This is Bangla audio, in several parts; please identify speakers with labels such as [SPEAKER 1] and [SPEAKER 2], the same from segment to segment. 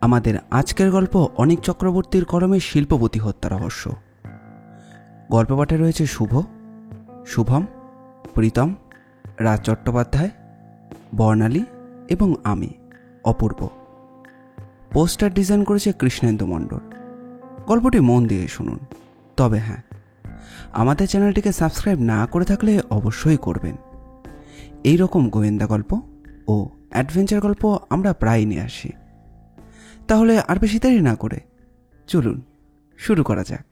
[SPEAKER 1] আমাদের আজকের গল্প অনিক চক্রবর্তীর কলমে শিল্পপতি হত্যা রহস্য। গল্প পাঠে রয়েছে শুভ, শুভম, প্রীতম, রাজ চট্টোপাধ্যায়, বর্ণালী এবং আমি অপূর্ব। পোস্টার ডিজাইন করেছে কৃষ্ণেন্দু মণ্ডল। গল্পটি মন দিয়ে শুনুন। তবে হ্যাঁ, আমাদের চ্যানেলটিকে সাবস্ক্রাইব না করে থাকলে অবশ্যই করবেন। এই রকম গোয়েন্দা গল্প ও অ্যাডভেঞ্চার গল্প আমরা প্রায় নিয়ে আসি। তাহলে আর বেশি দেরি না করে চলুন শুরু করা যাক।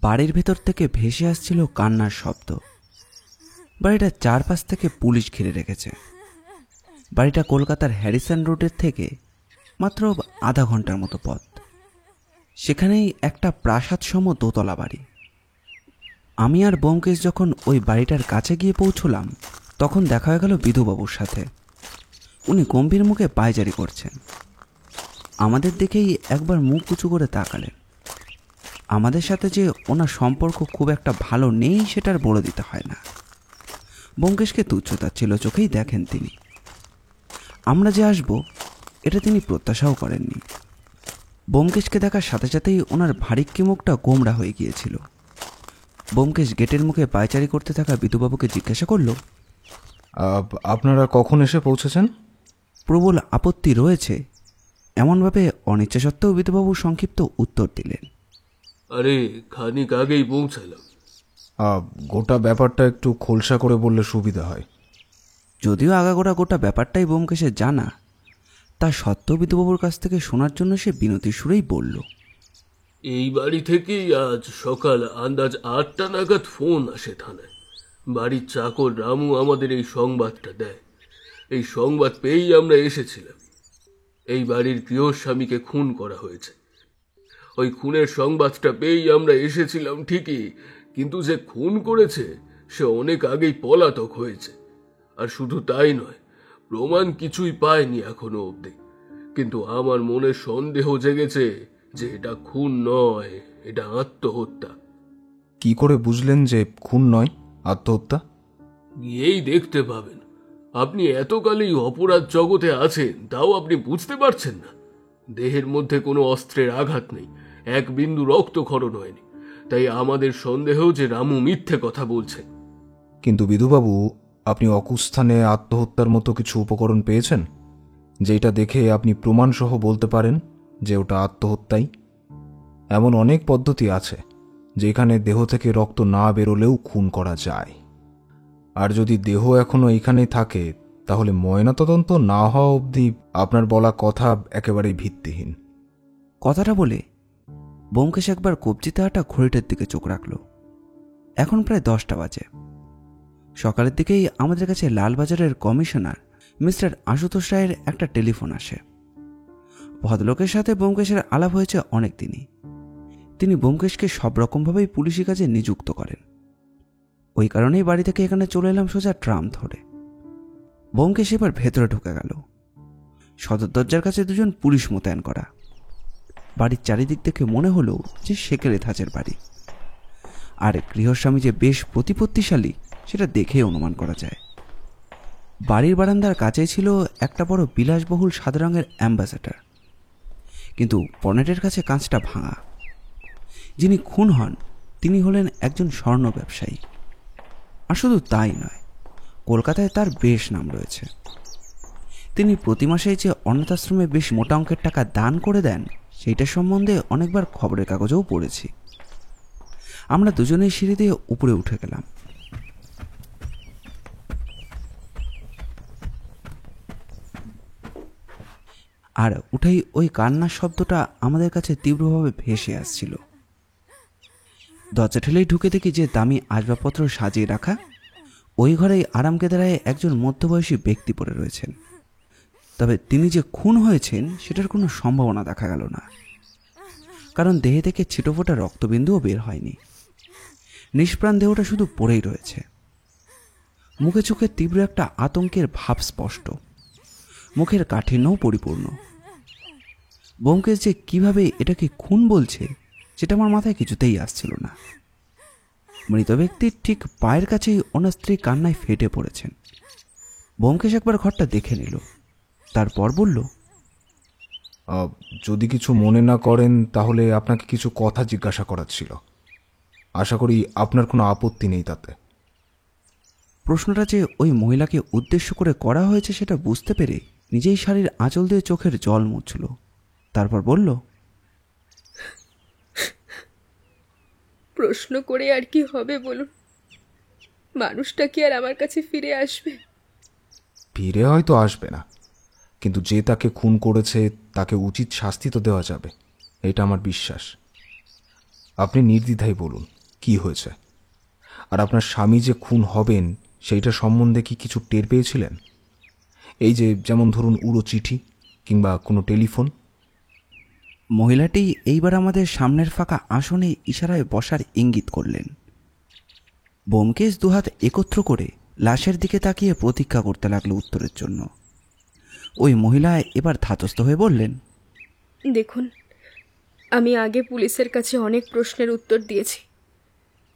[SPEAKER 1] বাড়ির ভেতর থেকে ভেসে আসছিল কান্নার শব্দ। বাড়িটার চারপাশ থেকে পুলিশ ঘিরে রেখেছে। বাড়িটা কলকাতার হ্যারিসন রোডের থেকে মাত্র আধা ঘন্টার মতো পথ। সেখানেই একটা প্রাসাদসম দোতলা বাড়ি। আমি আর ব্যোমকেশ যখন ওই বাড়িটার কাছে গিয়ে পৌঁছলাম, তখন দেখা হয়ে গেল বিধুবাবুর সাথে। উনি গম্ভীর মুখে পায়চারি করছেন। আমাদের দেখেই একবার মুখ উঁচু করে তাকালেন। আমাদের সাথে যে ওনার সম্পর্ক খুব একটা ভালো নেই সেটার বলে দিতে হয় না। ব্যোমকেশকে তুচ্ছতাচ্ছিল্য চোখেই দেখেন তিনি। আমরা যে আসবো এটা তিনি প্রত্যাশাও করেননি। ব্যোমকেশকে দেখার সাথে সাথেই ওনার ভারিক্কি মুখটা গোমড়া হয়ে গিয়েছিল। ব্যোমকেশ গেটের মুখে পায়চারি করতে থাকা বিধুবাবুকে জিজ্ঞাসা করল,
[SPEAKER 2] আপনারা কখন এসে পৌঁছেছেন?
[SPEAKER 1] প্রবল আপত্তি রয়েছে এমনভাবে অনিচ্ছা সত্ত্বেও বিধুবাবু সংক্ষিপ্ত উত্তর দিলেন,
[SPEAKER 3] আরে খানিক আগেই পৌঁছালাম।
[SPEAKER 2] গোটা ব্যাপারটা একটু খোলসা করে বললে সুবিধা হয়।
[SPEAKER 1] যদিও আগাগোড়া গোটা ব্যাপারটাই ব্যোমকেশের জানা, তা সত্ত্বেও বিধুবাবুর কাছ থেকে শোনার জন্য সে বিনতির সুরেই বলল,
[SPEAKER 3] এই বাড়ি থেকেই আজ সকাল আন্দাজ 8টা নাগাদ ফোন আসে থানায়। বাড়ির চাকর রামু আমাদের এই সংবাদটা দেয়। এই সংবাদ পেয়েই আমরা এসেছিলাম। এই বাড়ির গৃহস্বামীকে খুন করা হয়েছে। ওই খুনের সংবাদটা পেয়েই আমরা এসেছিলাম ঠিকই, কিন্তু যে খুন করেছে সে অনেক আগেই পলাতক হয়েছে। আর শুধু তাই নয়, প্রমাণ কিছুই পায়নি এখনো অবধি। কিন্তু আমার মনে সন্দেহ জেগেছে যে এটা খুন নয়, এটা আত্মহত্যা।
[SPEAKER 2] কি করে বুঝলেন যে খুন নয়, আত্মহত্যা?
[SPEAKER 3] গিয়েই দেখতে পাবেন। আপনি এতকালই অপরাধ জগতে আছেন, তাও আপনি বুঝতে পারছেন না? দেহের মধ্যে কোনো অস্ত্রের আঘাত নেই, এক বিন্দু রক্তক্ষরণ হয়নি। তাই আমাদের সন্দেহ যে রামু মিথ্যে কথা বলছে।
[SPEAKER 2] কিন্তু বিধুবাবু, আপনি অকুস্থানে আত্মহত্যার মতো কিছু উপকরণ পেয়েছেন যেটা দেখে আপনি প্রমাণসহ বলতে পারেন যে ওটা আত্মহত্যাই? এমন অনেক পদ্ধতি আছে যেখানে দেহ থেকে রক্ত না বেরোলেও খুন করা যায়। আর যদি দেহ এখনো এইখানেই থাকে, তাহলে ময়নাতদন্ত না হওয়া অবধি আপনার বলা কথা একেবারেই ভিত্তিহীন।
[SPEAKER 1] কথাটা বলে ব্যোমকেশ একবার কবজিতে আটা ঘড়িটার দিকে চোখ রাখল। এখন প্রায় 10টা বাজে। সকালের দিকেই আমাদের কাছে লালবাজারের কমিশনার মিস্টার আশুতোষ রায়ের একটা টেলিফোন আসে। ভদ্রলোকের সাথে ব্যোমকেশের আলাপ হয়েছে অনেক দিনই। তিনি ব্যোমকেশকে সব রকমভাবেই পুলিশি কাজে নিযুক্ত করেন। ওই কারণেই বাড়ি থেকে এখানে চলে এলাম সোজা ট্রাম ধরে। ব্যোমকেশ এবার ভেতরে ঢুকে গেল। সদর দরজার কাছে দুজন পুলিশ মোতায়েন করা। বাড়ির চারিদিক থেকে মনে হলো যে সেকেলে ধাঁচের বাড়ি। আর গৃহস্বামী যে বেশ প্রতিপত্তিশালী সেটা দেখেই অনুমান করা যায়। বাড়ির বারান্দার কাছেই ছিল একটা বড় বিলাসবহুল সাদা রঙের অ্যাম্বাসেডর, কিন্তু বনেটের কাছে কাঁচটা ভাঙা। যিনি খুন হন তিনি হলেন একজন স্বর্ণ ব্যবসায়ী। আর শুধু তাই নয়, কলকাতায় তার বেশ নাম রয়েছে। তিনি প্রতি মাসেই যে অনাথাশ্রমে বেশ মোটা অঙ্কের টাকা দান করে দেন সেইটা সম্বন্ধে অনেকবার খবরের কাগজেও পড়েছি। আমরা দুজনেই সিঁড়ি দিয়ে উপরে উঠে গেলাম। আর উঠেই ওই কান্নার শব্দটা আমাদের কাছে তীব্রভাবে ভেসে আসছিল। দরজা ঠেলেই ঢুকে দেখি যে দামি আসবাবপত্র সাজিয়ে রাখা ওই ঘরেই আরাম কেদারায় একজন মধ্যবয়সী ব্যক্তি পড়ে রয়েছেন। তবে তিনি যে খুন হয়েছেন সেটার কোনো সম্ভাবনা দেখা গেল না, কারণ দেহে থেকে ছিটোফোঁটা রক্তবিন্দুও বের হয়নি। নিষ্প্রাণ দেহটা শুধু পড়েই রয়েছে। মুখে চোখে তীব্র একটা আতঙ্কের ভাব স্পষ্ট, মুখের কাঠিন্যও পরিপূর্ণ। ব্যোমকেশ যে কিভাবে এটাকে খুন বলছে সেটা আমার মাথায় কিছুতেই আসছিল না। মৃত ব্যক্তির ঠিক পায়ের কাছেই ওনার স্ত্রী কান্নায় ফেটে পড়েছেন। ব্যোমকেশ একবার ঘরটা দেখে নিল, তারপর বলল,
[SPEAKER 2] যদি কিছু মনে না করেন তাহলে আপনাকে কিছু কথা জিজ্ঞাসা করার ছিল। আশা করি আপনার কোনো আপত্তি নেই তাতে।
[SPEAKER 1] প্রশ্নটা যে ওই মহিলাকে উদ্দেশ্য করে করা হয়েছে সেটা বুঝতে পেরে নিজেই শাড়ির আঁচল দিয়ে চোখের জল মুছল। তারপর বলল,
[SPEAKER 4] প্রশ্ন করে আর কি হবে বলুন? মানুষটা কি আর আমার কাছে ফিরে আসবে?
[SPEAKER 2] ফিরে হয়তো আসবে না, কিন্তু যে তাকে খুন করেছে তাকে উচিত শাস্তি তো দেওয়া যাবে, এটা আমার বিশ্বাস। আপনি নির্দ্বিধায় বলুন কি হয়েছে, আর আপনার স্বামী যে খুন হবেন সেইটা সম্বন্ধে কি কিছু টের পেয়েছিলেন? এই যে যেমন ধরুন উড়ো চিঠি কিংবা কোনো টেলিফোন।
[SPEAKER 1] মহিলাটি এইবার আমাদের সামনের ফাঁকা আসনে ইশারায় বসার ইঙ্গিত করলেন। ব্যোমকেশ দুহাত একত্র করে লাশের দিকে তাকিয়ে প্রতীক্ষা করতে লাগলো উত্তরের জন্য। ওই মহিলা এবার ধাতস্থ হয়ে বললেন,
[SPEAKER 4] দেখুন, আমি আগে পুলিশের কাছে অনেক প্রশ্নের উত্তর দিয়েছি।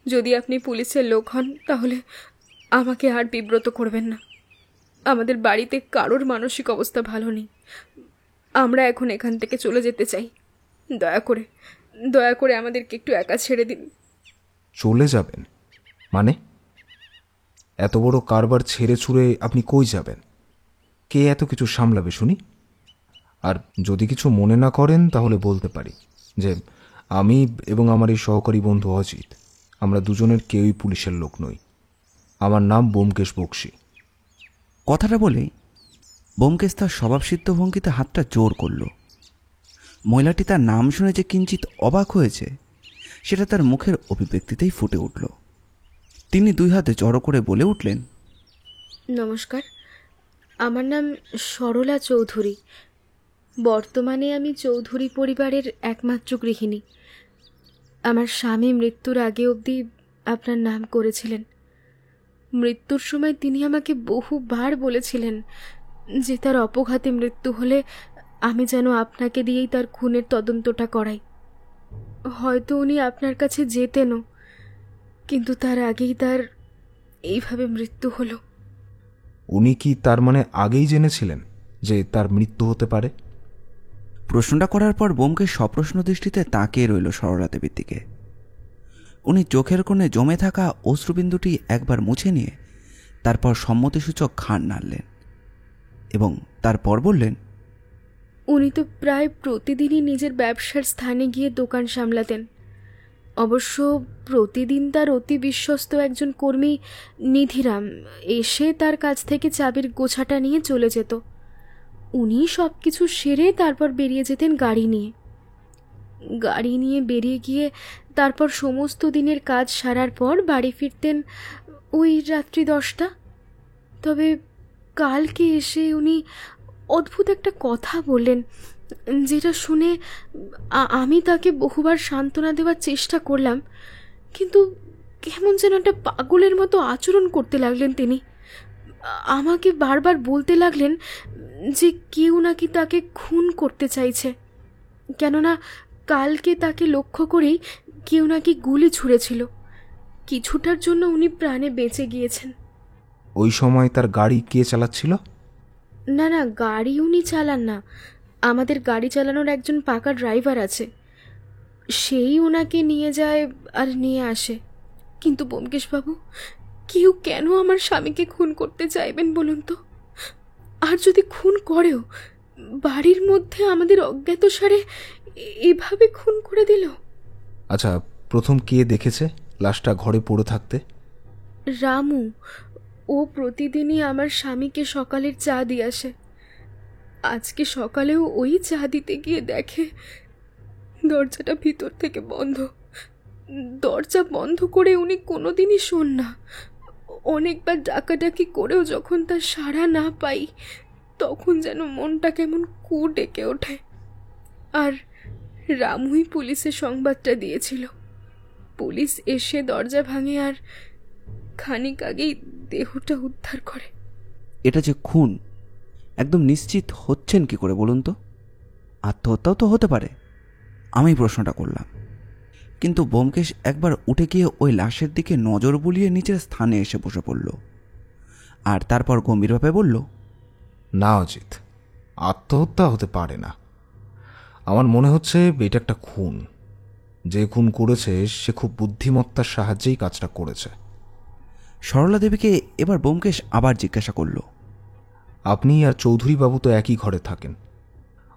[SPEAKER 4] যদি আপনি পুলিশের লোক হন তাহলে আমাকে আর বিব্রত করবেন না। আমাদের বাড়িতে কারোর মানসিক অবস্থা ভালো নেই। আমরা এখন এখান থেকে চলে যেতে চাই। দয়া করে আমাদেরকে একটু একা ছেড়ে দিন।
[SPEAKER 2] চলে যাবেন মানে? এত বড় কারবার ছেড়ে ছুড়ে আপনি কই যাবেন? কে এত কিছু সামলাবে শুনি? আর যদি কিছু মনে না করেন তাহলে বলতে পারি যে আমি এবং আমার এই সহকারী বন্ধু অজিত, আমরা দুজনের কেউই পুলিশের লোক নই। আমার নাম ব্যোমকেশ বক্সী।
[SPEAKER 1] কথাটা বলেই ব্যোমকেশ তার স্বভাবসিদ্ধ ভঙ্গিতে হাতটা জোর করল। মহিলাটি তার নাম শুনে যে কিঞ্চিত অবাক হয়েছে সেটা তার মুখের অভিব্যক্তিতেই ফুটে উঠল। তিনি দুই হাতে জড়ো করে বলে উঠলেন,
[SPEAKER 4] নমস্কার, আমার নাম সরলা চৌধুরী। বর্তমানে আমি চৌধুরী পরিবারের একমাত্র গৃহিণী। আমার স্বামী মৃত্যুর আগে অবধি আপনার নাম করেছিলেন। মৃত্যুর সময় তিনি আমাকে বহুবার বলেছিলেন যে তার অপঘাতে মৃত্যু হলে আমি যেন আপনাকে দিয়েই তার খুনের তদন্তটা করাই। হয়তো উনি আপনার কাছে যেতেনও, কিন্তু তার আগেই তার এইভাবে মৃত্যু হলো।
[SPEAKER 2] উনি কি তার মানে আগেই জেনেছিলেন যে তার মৃত্যু হতে পারে?
[SPEAKER 1] প্রশ্নটা করার পর ব্যোমকেশ সপ্রশ্ন দৃষ্টিতে তাকিয়ে রইল সরলা দেবীর দিকে। উনি চোখের কোণে জমে থাকা অশ্রুবিন্দুটি একবার মুছে নিয়ে তারপর সম্মতিসূচক ঘাড় নাড়লেন এবং তারপর বললেন,
[SPEAKER 4] উনি তো প্রায় প্রতিদিনই নিজের ব্যবসার স্থানে গিয়ে দোকান সামলাতেন। অবশ্য প্রতিদিন তার অতি বিশ্বস্ত একজন কর্মী নিধিরাম এসে তার কাছ থেকে চাবির গোছাটা নিয়ে চলে যেত। উনি সব কিছু সেরে তারপর বেরিয়ে যেতেন গাড়ি নিয়ে বেরিয়ে গিয়ে তারপর সমস্ত দিনের কাজ সারার পর বাড়ি ফিরতেন ওই রাত্রি 10টা। তবে কালকে এসে উনি অদ্ভুত একটা কথা বললেন, যেটা শুনে আমি তাকে বহুবার সান্ত্বনা দেওয়ার চেষ্টা করলাম, কিন্তু কেমন যেন একটা পাগলের মতো আচরণ করতে লাগলেন তিনি। আমাকে বারবার বলতে লাগলেন যে কেউ নাকি তাকে খুন করতে চাইছে, কেননা কালকে তাকে লক্ষ্য করেই কেউ নাকি গুলি ছুঁড়েছিল। কিছুটার জন্য উনি প্রাণে বেঁচে গিয়েছেন।
[SPEAKER 2] ওই সময় তার গাড়ি কে চালাচ্ছিল?
[SPEAKER 4] না, গাড়ি উনি চালান না। আমাদের গাড়ি চালানোর একজন পাকা ড্রাইভার আছে, সেই ওনাকে নিয়ে যায় আর নিয়ে আসে। কিন্তু ব্যোমকেশবাবু, কেউ কেন আমার স্বামীকে খুন করতে চাইবেন বলুন তো? আর যদি খুন করেও, বাড়ির মধ্যে আমাদের অজ্ঞাতসারে এভাবে খুন করে দিল।
[SPEAKER 2] আচ্ছা, প্রথম কে দেখেছে লাশটা ঘরে পড়ে থাকতে?
[SPEAKER 4] রামু। ও প্রতিদিনই আমার স্বামীকে সকালের চা দিয়ে আসে। আজকে সকালেও ওই চা দিতে গিয়ে দেখে দরজাটা ভিতর থেকে বন্ধ। দরজা বন্ধ করে উনি কোনোদিনই শোন না। অনেকবার ডাকাডাকি করেও যখন তার সাড়া না পাই, তখন যেন মনটা কেমন কু ডেকে ওঠে। আর রামুই পুলিশে সংবাদটা দিয়েছিল। পুলিশ এসে দরজা ভাঙে আর খানিক আগেই দেহটা উদ্ধার করে।
[SPEAKER 1] এটা যে খুন একদম নিশ্চিত হচ্ছেন কি করে বলুন তো? আত্মহত্যাও তো হতে পারে। আমি প্রশ্নটা করলাম, কিন্তু ব্যোমকেশ একবার উঠে গিয়ে ওই লাশের দিকে নজর বুলিয়ে নিচের স্থানে এসে বসে পড়ল। আর তারপর গম্ভীরভাবে বলল,
[SPEAKER 2] না অজিত, আত্মহত্যা হতে পারে না। আমার মনে হচ্ছে এটা একটা খুন। যে খুন করেছে সে খুব বুদ্ধিমত্তার সাহায্যেই কাজটা করেছে।
[SPEAKER 1] সরলা দেবীকে এবার ব্যোমকেশ আবার জিজ্ঞাসা করল,
[SPEAKER 2] আপনি আর চৌধুরী বাবু তো একই ঘরে থাকেন।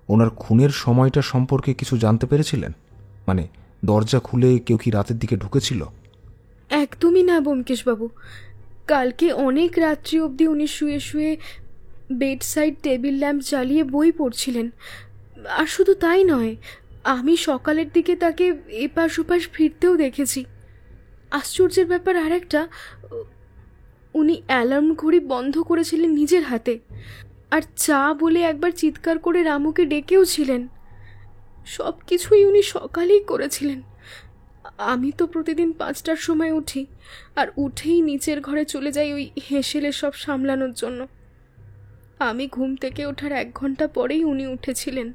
[SPEAKER 2] ওনার খুনের সময়টা সম্পর্কে কিছু জানতে পেরেছিলেন? মানে দরজা খুলে কেউ কি রাতের দিকে ঢুকেছিল?
[SPEAKER 4] একদমই না ব্যোমকেশবাবু। কালকে অনেক রাত্রি অবধি উনি শুয়ে শুয়ে বেড সাইড টেবিল ল্যাম্প জ্বালিয়ে বই পড়ছিলেন। আর শুধু তাই নয়, আমি সকালের দিকে তাকে এপাশ ওপাশ ফিরতেও দেখেছি। আশ্চর্যের ব্যাপার আরেকটা, উনি অ্যালার্ম ঘড়ি বন্ধ করেছিলেন নিজের হাতে, আর চা বলে একবার চিৎকার করে রামুকে ডেকেও ছিলেন। সব কিছুই উনি সকালেই করেছিলেন। আমি তো প্রতিদিন 5টার সময় উঠি, আর উঠেই নিচের ঘরে চলে যাই ওই হেঁসেলে সব সামলানোর জন্য। আমি ঘুম থেকে ওঠার 1 ঘন্টা পরেই উনি উঠেছিলেন।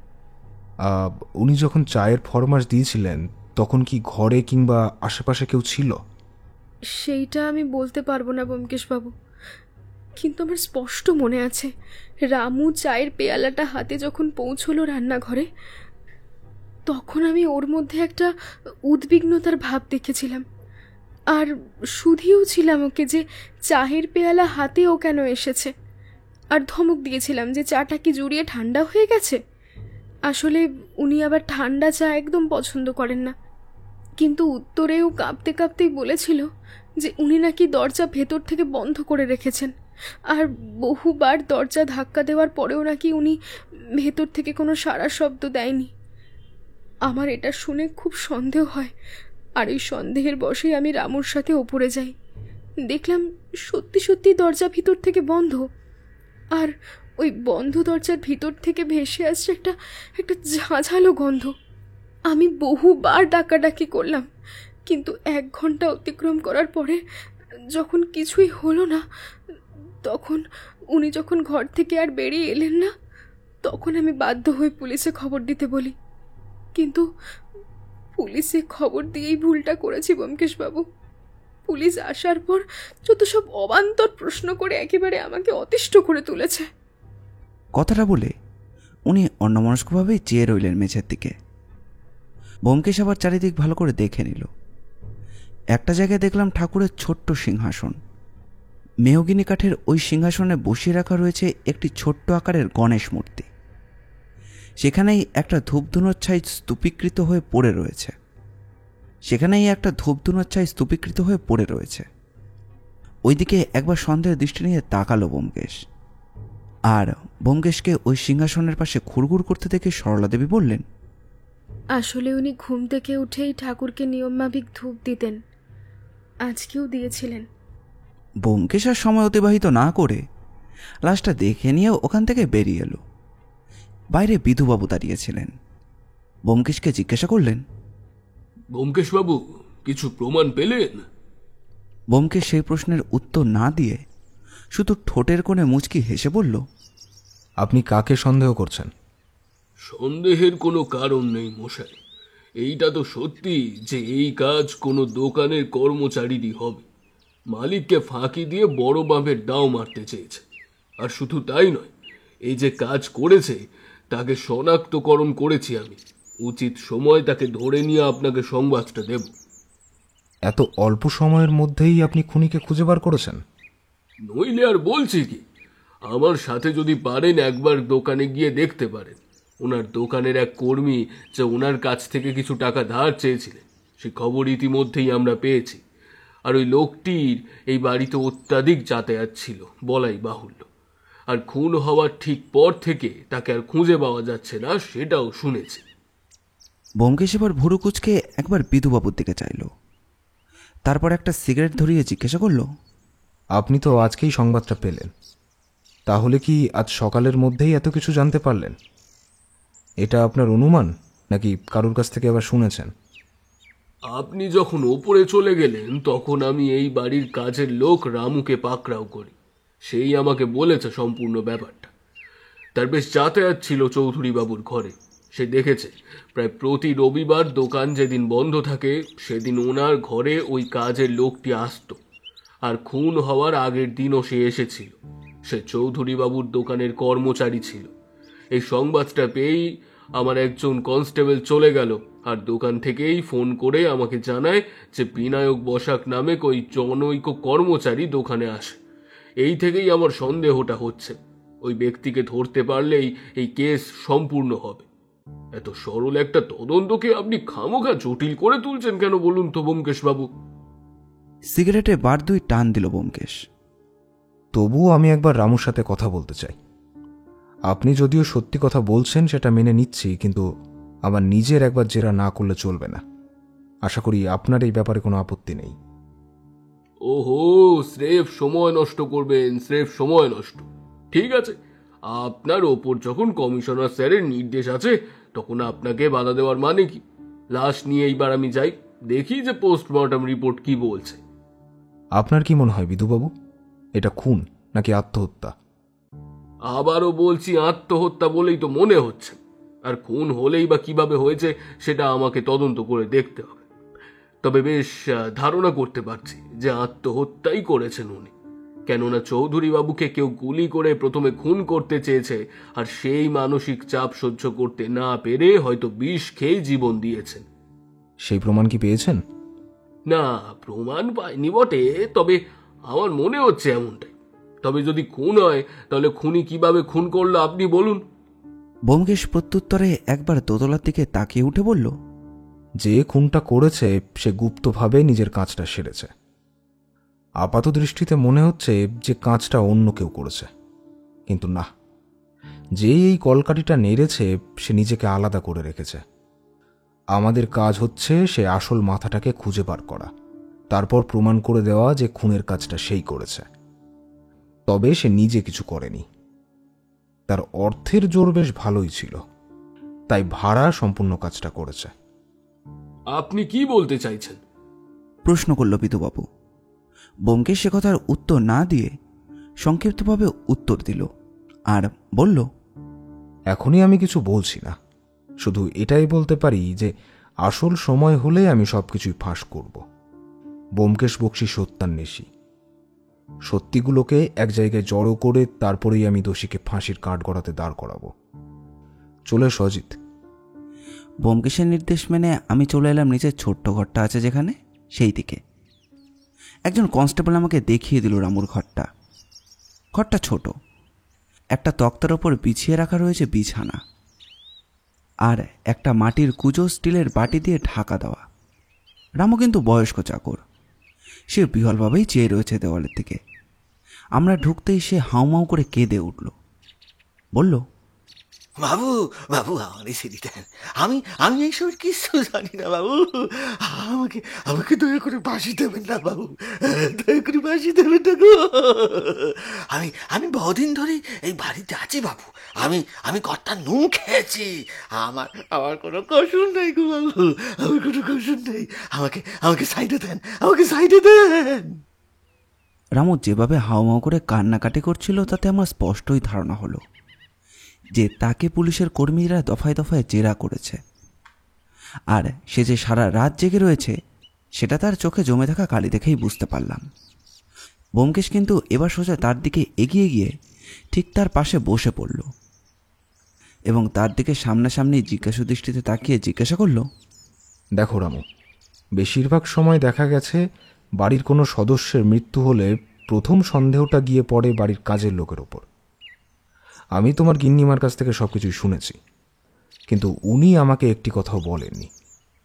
[SPEAKER 2] উনি যখন চায়ের ফরমাশ দিয়েছিলেন তখন কি ঘরে কিংবা আশেপাশে কেউ ছিল?
[SPEAKER 4] সেইটা আমি বলতে পারবো না ব্যোমকেশবাবু, কিন্তু আমার স্পষ্ট মনে আছে রামু চায়ের পেয়ালাটা হাতে যখন পৌঁছলো রান্নাঘরে, তখন আমি ওর মধ্যে একটা উদ্বিগ্নতার ভাব দেখেছিলাম। আর শুধিও ছিলাম ওকে যে চায়ের পেয়ালা হাতে ও কেন এসেছে, আর ধমক দিয়েছিলাম যে চাটা কি জুড়িয়ে ঠান্ডা হয়ে গেছে। আসলে উনি আবার ঠান্ডা চা একদম পছন্দ করেন না, কিন্তু উত্তরেও কাঁপতে কাঁপতেই বলেছিল যে উনি নাকি দরজা ভেতর থেকে বন্ধ করে রেখেছেন, আর বহুবার দরজা ধাক্কা দেওয়ার পরেও নাকি উনি ভেতর থেকে কোনো সাড়া শব্দ দেয়নি। আমার এটা শুনে খুব সন্দেহ হয়, আর এই সন্দেহের বশেই আমি রামুর সাথে ওপরে যাই। দেখলাম সত্যি সত্যি দরজা ভিতর থেকে বন্ধ, আর ওই বন্ধ দরজার ভিতর থেকে ভেসে আসছে একটা ঝাঁঝালো গন্ধ। আমি বহুবার ডাকাডাকি করলাম, কিন্তু 1 ঘন্টা অতিক্রম করার পরে যখন কিছুই হলো না, তখন উনি যখন ঘর থেকে আর বেরিয়ে এলেন না, তখন আমি বাধ্য হয়ে পুলিশে খবর দিতে বলি। কিন্তু পুলিশে খবর দিয়েই ভুলটা করেছি ব্যোমকেশবাবু। পুলিশ আসার পর যত সব অবান্তর প্রশ্ন করে একেবারে আমাকে অতিষ্ঠ করে তুলেছে।
[SPEAKER 1] কথাটা বলে উনি অন্যমনস্কভাবেই চেয়ে রইলেন মেঝের দিকে। ব্যোমকেশ আবার চারিদিক ভালো করে দেখে নিল। একটা জায়গায় দেখলাম ঠাকুরের ছোট্ট সিংহাসন। মেহগিনি কাঠের ওই সিংহাসনে বসিয়ে রাখা রয়েছে একটি ছোট্ট আকারের গণেশ মূর্তি। সেখানেই একটা ধূপধুনোর ছাই স্তূপীকৃত হয়ে পড়ে রয়েছে। ওইদিকে একবার সন্দেহের দৃষ্টি নিয়ে তাকালো ব্যোমকেশ। আর ব্যোমকেশকে ওই সিংহাসনের পাশে ঘুরঘুর করতে দেখে সরলা দেবী বললেন,
[SPEAKER 4] আসলে উনি ঘুম থেকে উঠেই ঠাকুরকে নিয়মমাফিক ধূপ দিতেন, আজকেও দিয়েছিলেন।
[SPEAKER 1] ব্যোমকেশ আর সময় অতিবাহিত না করে লাশটা দেখে নিয়ে ওখান থেকে বেরিয়ে এলো। বাইরে বিধুবাবু দাঁড়িয়েছিলেন। ব্যোমকেশকে জিজ্ঞাসা করলেন,
[SPEAKER 3] ব্যোমকেশবাবু, কিছু প্রমাণ পেলেন?
[SPEAKER 1] ব্যোমকেশ সেই প্রশ্নের উত্তর না দিয়ে শুধু ঠোঁটের কোণে মুচকি হেসে বলল,
[SPEAKER 2] আপনি কাকে সন্দেহ করছেন?
[SPEAKER 3] সন্দেহের কোনো কারণ নেই মশাই। এইটা তো সত্যি যে এই কাজ কোনো দোকানের কর্মচারীরই হবে। মালিককে ফাঁকি দিয়ে বড় বাপের দাও মারতে চেয়েছে। আর শুধু তাই নয়, এই যে কাজ করেছে তাকে শনাক্তকরণ করেছি আমি। উচিত সময় তাকে ধরে নিয়ে আপনাকে সংবাদটা দেব।
[SPEAKER 2] এত অল্প সময়ের মধ্যেই আপনি খুনিকে খুঁজে বার করেছেন?
[SPEAKER 3] নইলে আর বলছি কি, আমার সাথে যদি পারেন একবার দোকানে গিয়ে দেখতে পারেন। ওনার দোকানের এক কর্মী যে ওনার কাছ থেকে কিছু টাকা ধার চেয়েছিলেন, সে খবর ইতিমধ্যেই আমরা পেয়েছি। আর ওই লোকটির এই বাড়িতে অত্যাধিক যাতায়াত ছিল বলাই বাহুল্য। আর খুন হওয়ার ঠিক পর থেকে তাকে আর খুঁজে পাওয়া যাচ্ছে না, সেটাও শুনেছি।
[SPEAKER 1] ব্যোমকেশ এবার ভুরু কুচকে একবার বিধুবাবুর দিকে চাইল। তারপর একটা সিগারেট ধরিয়ে জিজ্ঞাসা করল,
[SPEAKER 2] আপনি তো আজকেই সংবাদটা পেলেন, তাহলে কি আজ সকালের মধ্যেই এত কিছু জানতে পারলেন? এটা আপনার অনুমান নাকি কারোর কাছ থেকে আবার শুনেছেন?
[SPEAKER 3] আপনি যখন ওপরে চলে গেলেন তখন আমি এই বাড়ির কাজের লোক রামুকে পাকড়াও করি। সেই আমাকে বলেছে সম্পূর্ণ ব্যাপারটা। তার বেশ যাতায়াত ছিল চৌধুরী বাবুর ঘরে। সে দেখেছে প্রায় প্রতি রবিবার দোকান যেদিন বন্ধ থাকে সেদিন ওনার ঘরে ওই কাজের লোকটি আসতো। আর খুন হওয়ার আগের দিনও সে এসেছিল। সে চৌধুরী বাবুর দোকানের কর্মচারী ছিল। এই সংবাদটা পেয়েই আমার একজন কনস্টেবল চলে গেল আর দোকান থেকেই ফোন করে আমাকে জানায় যে বিনায়ক বসাক নামে ওই জনৈক কর্মচারী দোকানে আসে। এই থেকেই আমার সন্দেহটা হচ্ছে। ওই ব্যক্তিকে ধরতে পারলেই এই কেস সম্পূর্ণ হবে। এত সরল একটা তদন্তকে আপনি খামোখা জটিল করে তুলছেন কেন বলুন তো ব্যোমকেশ বাবু?
[SPEAKER 1] সিগারেটে বার দুই টান দিল ব্যোমকেশ।
[SPEAKER 2] তবুও আমি একবার রামুর সাথে কথা বলতে চাই। আপনি যদিও সত্যি কথা বলছেন সেটা মেনে নিচ্ছি, কিন্তু আমার নিজের একবার জেরা না করলে চলবে না। আশা করি আপনার এই ব্যাপারে কোনো আপত্তি নেই।
[SPEAKER 3] ওহো, স্রেফ সময় নষ্ট করবেন, স্রেফ সময় নষ্ট। ঠিক আছে, আপনার ওপর যখন কমিশনার স্যারের নির্দেশ আছে তখন আপনাকে বাধা দেওয়ার মানে কি? লাশ নিয়ে এইবার আমি যাই, দেখি যে পোস্টমর্টম রিপোর্ট কি বলছে।
[SPEAKER 2] আপনার কি মনে হয় বিধুবাবু, এটা খুন নাকি আত্মহত্যা?
[SPEAKER 3] আবারও বলছি, আত্মহত্যা বলেই তো মনে হচ্ছে। আর খুন হলেই বা কিভাবে হয়েছে সেটা আমাকে তদন্ত করে দেখতে হবে। তবে বেশ ধারণা করতে পারছি যে আত্মহত্যাই করেছেন উনি। কেননা চৌধুরী বাবুকে কেউ গুলি করে প্রথমে খুন করতে চেয়েছে, আর সেই মানসিক চাপ সহ্য করতে না পেরে হয়তো বিষ খেয়ে জীবন দিয়েছেন।
[SPEAKER 2] সেই প্রমাণ কি পেয়েছেন?
[SPEAKER 3] না, প্রমাণ পাইনি বটে, তবে আমার মনে হচ্ছে এমনটাই। তবে যদি খুন হয় তাহলে খুনি কিভাবে খুন করলো আপনি বলুন।
[SPEAKER 1] ব্যোমকেশ প্রত্যুত্তরে একবার দোতলার দিকে তাকিয়ে উঠে বলল,
[SPEAKER 2] যে খুনটা করেছে সে গুপ্তভাবে নিজের কাজটা সেরেছে। আপাত দৃষ্টিতে মনে হচ্ছে যে কাজটা অন্য কেউ করেছে, কিন্তু না, যে এই কলকাঠিটা নেড়েছে সে নিজেকে আলাদা করে রেখেছে। আমাদের কাজ হচ্ছে সে আসল মাথাটাকে খুঁজে বার করা, তারপর প্রমাণ করে দেওয়া যে খুনের কাজটা সেই করেছে। তবে সে নিজে কিছু করেনি। তার অর্থের জোর বেশ ভালোই ছিল, তাই ভাড়া সম্পূর্ণ কাজটা করেছে।
[SPEAKER 3] আপনি কি বলতে চাইছেন?
[SPEAKER 1] প্রশ্ন করল বিধুবাবু। ব্যোমকেশ সে কথার উত্তর না দিয়ে সংক্ষিপ্তভাবে উত্তর দিল আর বলল,
[SPEAKER 2] এখনই আমি কিছু বলছি না, শুধু এটাই বলতে পারি যে আসল সময় হলে আমি সবকিছুই ফাঁস করব। ব্যোমকেশ বক্সী সত্যান্বেষী। সত্যিগুলোকে এক জায়গায় জড়ো করে তারপরেই আমি দোষীকে ফাঁসির কাঠগড়াতে দাঁড় করাবো। চলে সজিত।
[SPEAKER 1] ব্যোমকেশের নির্দেশ মেনে আমি চলে এলাম নিচের ছোট্ট ঘরটা আছে যেখানে, সেই দিকে। একজন কনস্টেবল আমাকে দেখিয়ে দিল রামুর ঘরটা। ঘরটা ছোট, একটা তক্তার ওপর বিছিয়ে রাখা রয়েছে বিছানা, আর একটা মাটির কুঁজো স্টিলের বাটি দিয়ে ঢাকা দেওয়া। রামু কিন্তু বয়স্ক চাকর, সে বিহলভাবেই চেয়ে রয়েছে দেওয়ালের দিকে। আমরা ঢুকতেই সে হাউমাউ করে কেঁদে উঠল, বলল,
[SPEAKER 5] বাবু বাবু আমারই সিঁড়ি দেন, আমি আমি এইসবের কিছু জানি না বাবু। আমাকে আমাকে দয়া করে বাঁশি দেবেন না বাবু, দয়া করে বাঁশি দেবেন না গো। আমি আমি বহুদিন ধরে এই বাড়িতে আছি বাবু। আমি আমি কর্তার নুন খেয়েছি। আমার আমার কোনো কসুর নেই গো বাবু, আমার কোনো কসুর নেই। আমাকে আমাকে সাইডে দেন, আমাকে সাইডে দেন।
[SPEAKER 1] রামু যেভাবে হাউমাউ করে কান্নাকাটি করছিল তাতে আমার স্পষ্টই ধারণা হলো যে তাকে পুলিশের কর্মীরা দফায় দফায় জেরা করেছে, আর সে যে সারা রাত জেগে রয়েছে সেটা তার চোখে জমে থাকা কালি দেখেই বুঝতে পারলাম। ব্যোমকেশ কিন্তু এবার সোজা তার দিকে এগিয়ে গিয়ে ঠিক তার পাশে বসে পড়ল এবং তার দিকে সামনাসামনি জিজ্ঞাসা দৃষ্টিতে তাকিয়ে জিজ্ঞাসা করল,
[SPEAKER 2] দেখো রামু, বেশিরভাগ সময় দেখা গেছে বাড়ির কোনো সদস্যের মৃত্যু হলে প্রথম সন্দেহটা গিয়ে পড়ে বাড়ির কাজের লোকের ওপর। আমি তোমার গিন্নিমার কাছ থেকে সবকিছুই শুনেছি, কিন্তু উনি আমাকে একটি কথাও বলেননি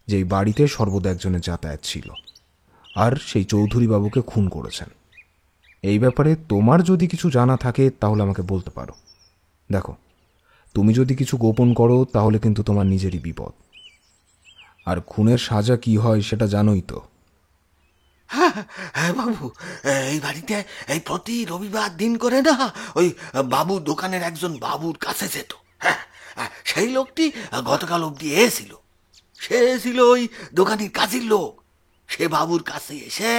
[SPEAKER 2] যে এই বাড়িতে সর্বদা একজনের যাতায়াত ছিল, আর সেই চৌধুরী বাবুকে খুন করেছেন। এই ব্যাপারে তোমার যদি কিছু জানা থাকে তাহলে আমাকে বলতে পারো। দেখো, তুমি যদি কিছু গোপন করো তাহলে কিন্তু তোমার নিজেরই বিপদ। আর খুনের সাজা কি হয় সেটা জানোই তো।
[SPEAKER 5] হ্যাঁ হ্যাঁ বাবু, এই বাড়িতে এই প্রতি রবিবার দিন করে না ওই বাবু দোকানের একজন বাবুর কাছে যেত। হ্যাঁ, সেই লোকটি গতকাল অবধি এসেছিল। সে ছিল ওই দোকানের কাজের লোক। সে বাবুর কাছে এসে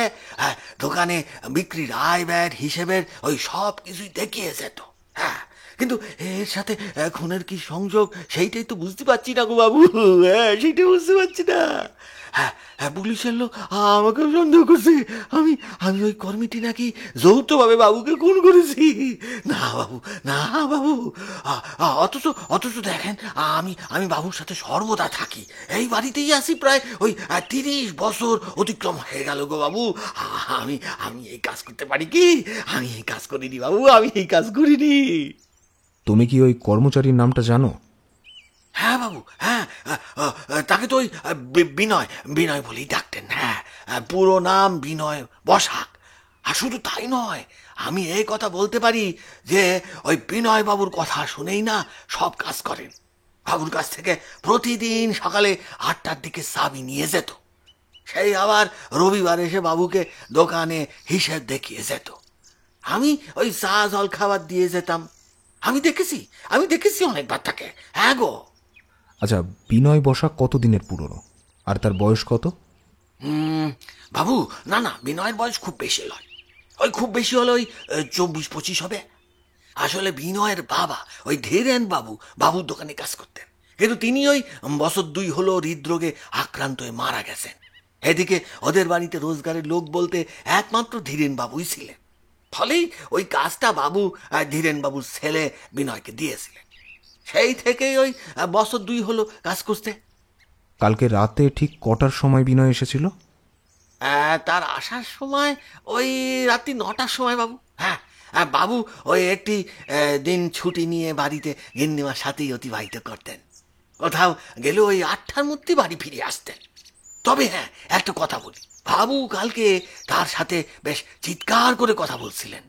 [SPEAKER 5] দোকানে বিক্রির আয় ব্যয় হিসেবের ওই সব কিছুই দেখিয়ে যেত। হ্যাঁ, কিন্তু এর সাথে খুনের কি সংযোগ সেইটাই তো বুঝতে পারছি না গো বাবু। হ্যাঁ, সেইটাই বুঝতে পারছি না। হ্যাঁ হ্যাঁ, পুলিশের লোক আমাকেও সন্দেহ করছে আমি আমি ওই কর্মীটি নাকি যৌথভাবে বাবুকে খুন করেছি। না বাবু, না বাবু। অথচ অথচ দেখেন, আমি আমি বাবুর সাথে সর্বদা থাকি, এই বাড়িতেই আছি প্রায় ওই 30 বছর অতিক্রম হয়ে গেল গো বাবু। আমি আমি এই কাজ করতে পারি কি? আমি এই কাজ করিনি বাবু, আমি এই কাজ করিনি।
[SPEAKER 2] তুমি কি ওই কর্মচারীর নামটা জানো?
[SPEAKER 5] হ্যাঁ বাবু, হ্যাঁ, তাকে তো ওই বিনয় বিনয় বলেই ডাকতেন। হ্যাঁ, পুরো নাম বিনয় বসাক। আর শুধু তাই নয়, আমি এই কথা বলতে পারি যে ওই বিনয় বাবুর কথা শুনেই না সব কাজ করেন। বাবুর কাছ থেকে প্রতিদিন সকালে 8টার দিকে চাবি নিয়ে যেত, সেই আবার রবিবার এসে বাবুকে দোকানে হিসেব দেখিয়ে যেত। আমি ওই চা জল খাবার দিয়ে যেতাম। আমি দেখেছি অনেকবার তাকে। হ্যাঁ গো।
[SPEAKER 2] আচ্ছা, বিনয় বসাক কতদিনের পুরনো, আর তার বয়স কত?
[SPEAKER 5] বাবু, না না, বিনয়ের বয়স খুব বেশি নয়, ওই খুব বেশি হলে ওই 24-25 হবে। আসলে বিনয়ের বাবা ওই ধীরেন বাবু বাবুর দোকানে কাজ করতেন, কিন্তু তিনি ওই বছর 2 হলো হৃদরোগে আক্রান্ত হয়ে মারা গেছেন। এদিকে ওদের বাড়িতে রোজগারের লোক বলতে একমাত্র ধীরেন বাবুই ছিলেন। ফলেই ওই কাজটা বাবু ধীরেন বাবুর ছেলে বিনয়কে দিয়েছিলেন। সেই থেকেই ওই বছর 2 হলো কাজ করতে।
[SPEAKER 2] কালকে রাতে ঠিক কটার সময় বিনয় এসেছিল?
[SPEAKER 5] তার আসার সময় ওই রাত্রি 9টার সময় বাবু। হ্যাঁ, বাবু ওই একটি দিন ছুটি নিয়ে বাড়িতে গিন্নিমার সাথেই অতিবাহিত করতেন। কোথাও গেলে ওই 8টার মধ্যে বাড়ি ফিরে আসতেন। তবে হ্যাঁ, একটা কথা বলি, বাবু কালকে তার সাথে বেশ চিৎকার করে কথা বলছিলেন।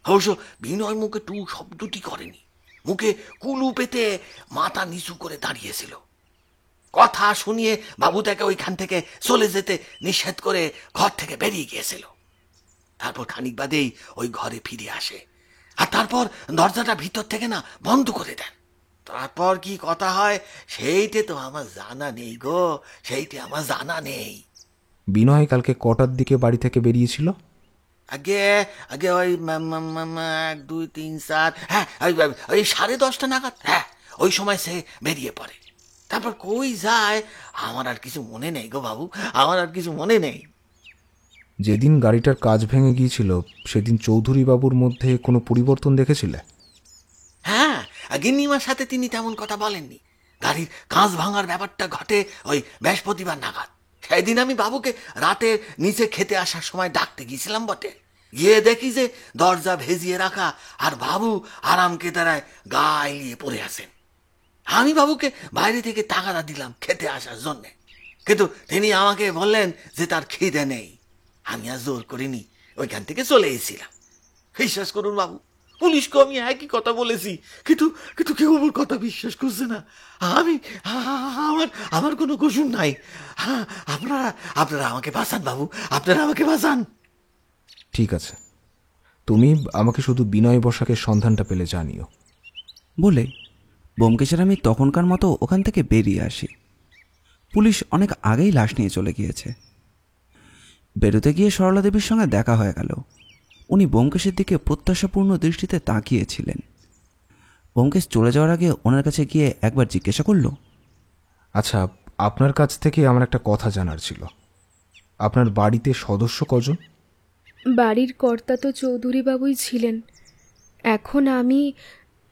[SPEAKER 5] অবশ্য বিনয় মুখে টু শব্দটি করেনি, মুখে কুলু পেতে মাথা নিচু করে দাঁড়িয়েছিল। কথা শুনিয়ে বাবু তাকে ওইখান থেকে চলে যেতে নিষেধ করে ঘর থেকে বেরিয়ে গিয়েছিল। তারপর খানিক বাদেই ওই ঘরে ফিরে আসে, আর তারপর দরজাটা ভিতর থেকে না বন্ধ করে দেন। তারপর কি কথা হয় সেইটা তো আমার জানা নেই গো, সেইটা আমার জানা নেই।
[SPEAKER 2] বিনয় কালকে কটার দিকে বাড়ি থেকে বেরিয়েছিল?
[SPEAKER 5] আগে আগে ওই 1, 2, 3, 4, হ্যাঁ ওই 10:30 নাগাদ। হ্যাঁ, ওই সময় সে বেরিয়ে পড়ে। তারপর কই যায় আমার আর কিছু মনে নেই গো বাবু, আমার আর কিছু মনে নেই।
[SPEAKER 2] যেদিন গাড়িটার কাজ ভেঙে গিয়েছিল সেদিন চৌধুরী বাবুর মধ্যে কোনো পরিবর্তন দেখেছিলে?
[SPEAKER 5] হ্যাঁ, গিন্নিমার সাথে তিনি তেমন কথা বলেননি। গাড়ির কাঁচ ভাঙার ব্যাপারটা ঘটে ওই বৃহস্পতিবার নাগাদ। সেদিন আমি বাবুকে রাতে নিচে খেতে আসার সময় ডাকতে গিয়েছিলাম বটে। গিয়ে দেখি যে দরজা ভেজিয়ে রাখা, আর বাবু আরাম কেদারায় গা এলিয়ে পড়ে আছেন। আমি বাবুকে বাইরে থেকে তাগাদা দিলাম খেতে আসার জন্যে, কিন্তু তিনি আমাকে বললেন যে তার খিদে নেই। আমি আর জোর করিনি, ওইখান থেকে চলে এসেছিলাম। বিশ্বাস করুন বাবু, পুলিশকে আমি একই কথা বলেছি, কিন্তু কিন্তু কেউ আমার কথা বিশ্বাস করছে না। আমি আমার আমার কোনো কসুর নাই। আপনারা আপনারা আমাকে বাঁচান বাবু, আপনারা আমাকে বাঁচান।
[SPEAKER 2] ঠিক আছে, তুমি আমাকে শুধু বিনয় বসাকের সন্ধানটা পেলে জানিও।
[SPEAKER 1] বলে ব্যোমকেশ আর আমি তখনকার মতো ওখান থেকে বেরিয়ে আসি। পুলিশ অনেক আগেই লাশ নিয়ে চলে গিয়েছে। বেরোতে গিয়ে সরলা দেবীর সঙ্গে দেখা হয়ে গেল। উনি ব্যোমকেশের দিকে প্রত্যাশাপূর্ণ দৃষ্টিতে তাকিয়েছিলেন। ব্যোমকেশ চলে যাওয়ার আগে ওনার কাছে গিয়ে একবার জিজ্ঞাসা করল,
[SPEAKER 2] আচ্ছা, আপনার কাছ থেকে আমার একটা কথা জানার ছিল। আপনার বাড়িতে সদস্য কজন?
[SPEAKER 4] বাড়ির কর্তা তো চৌধুরী বাবুই ছিলেন। এখন আমি,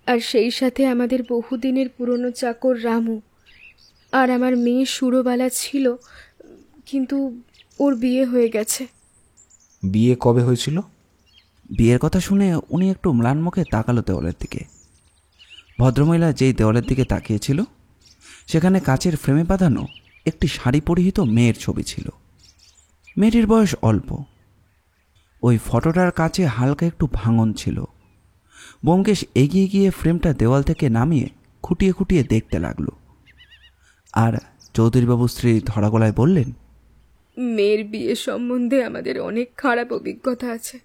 [SPEAKER 4] আর সেই সাথে আমাদের বহুদিনের পুরনো চাকর রামু, আর আমার মেয়ে সুরবালা ছিল, কিন্তু ওর বিয়ে হয়ে গেছে।
[SPEAKER 2] বিয়ে কবে হয়েছিল?
[SPEAKER 1] বিয়ের কথা শুনে উনি একটু ম্লান মুখে তাকালো দেওয়ালের দিকে। ভদ্রমহিলা যেই দেওয়ালের দিকে তাকিয়েছিল সেখানে কাচের ফ্রেমে বাঁধানো একটি শাড়ি পরিহিত মেয়ের ছবি ছিল। মেয়েটির বয়স অল্প। ওই ফটোটার কাছে হালকা একটু ভাঙন ছিল। ব্যোমকেশ এগিয়ে গিয়ে ফ্রেমটা দেওয়াল থেকে নামিয়ে খুঁটিয়ে খুঁটিয়ে দেখতে লাগলো। আর চৌধুরীবাবুর স্ত্রী ধরা গলায় বললেন,
[SPEAKER 4] মেয়ের বিয়ে সম্বন্ধে আমাদের অনেক খারাপ অভিজ্ঞতা আছে।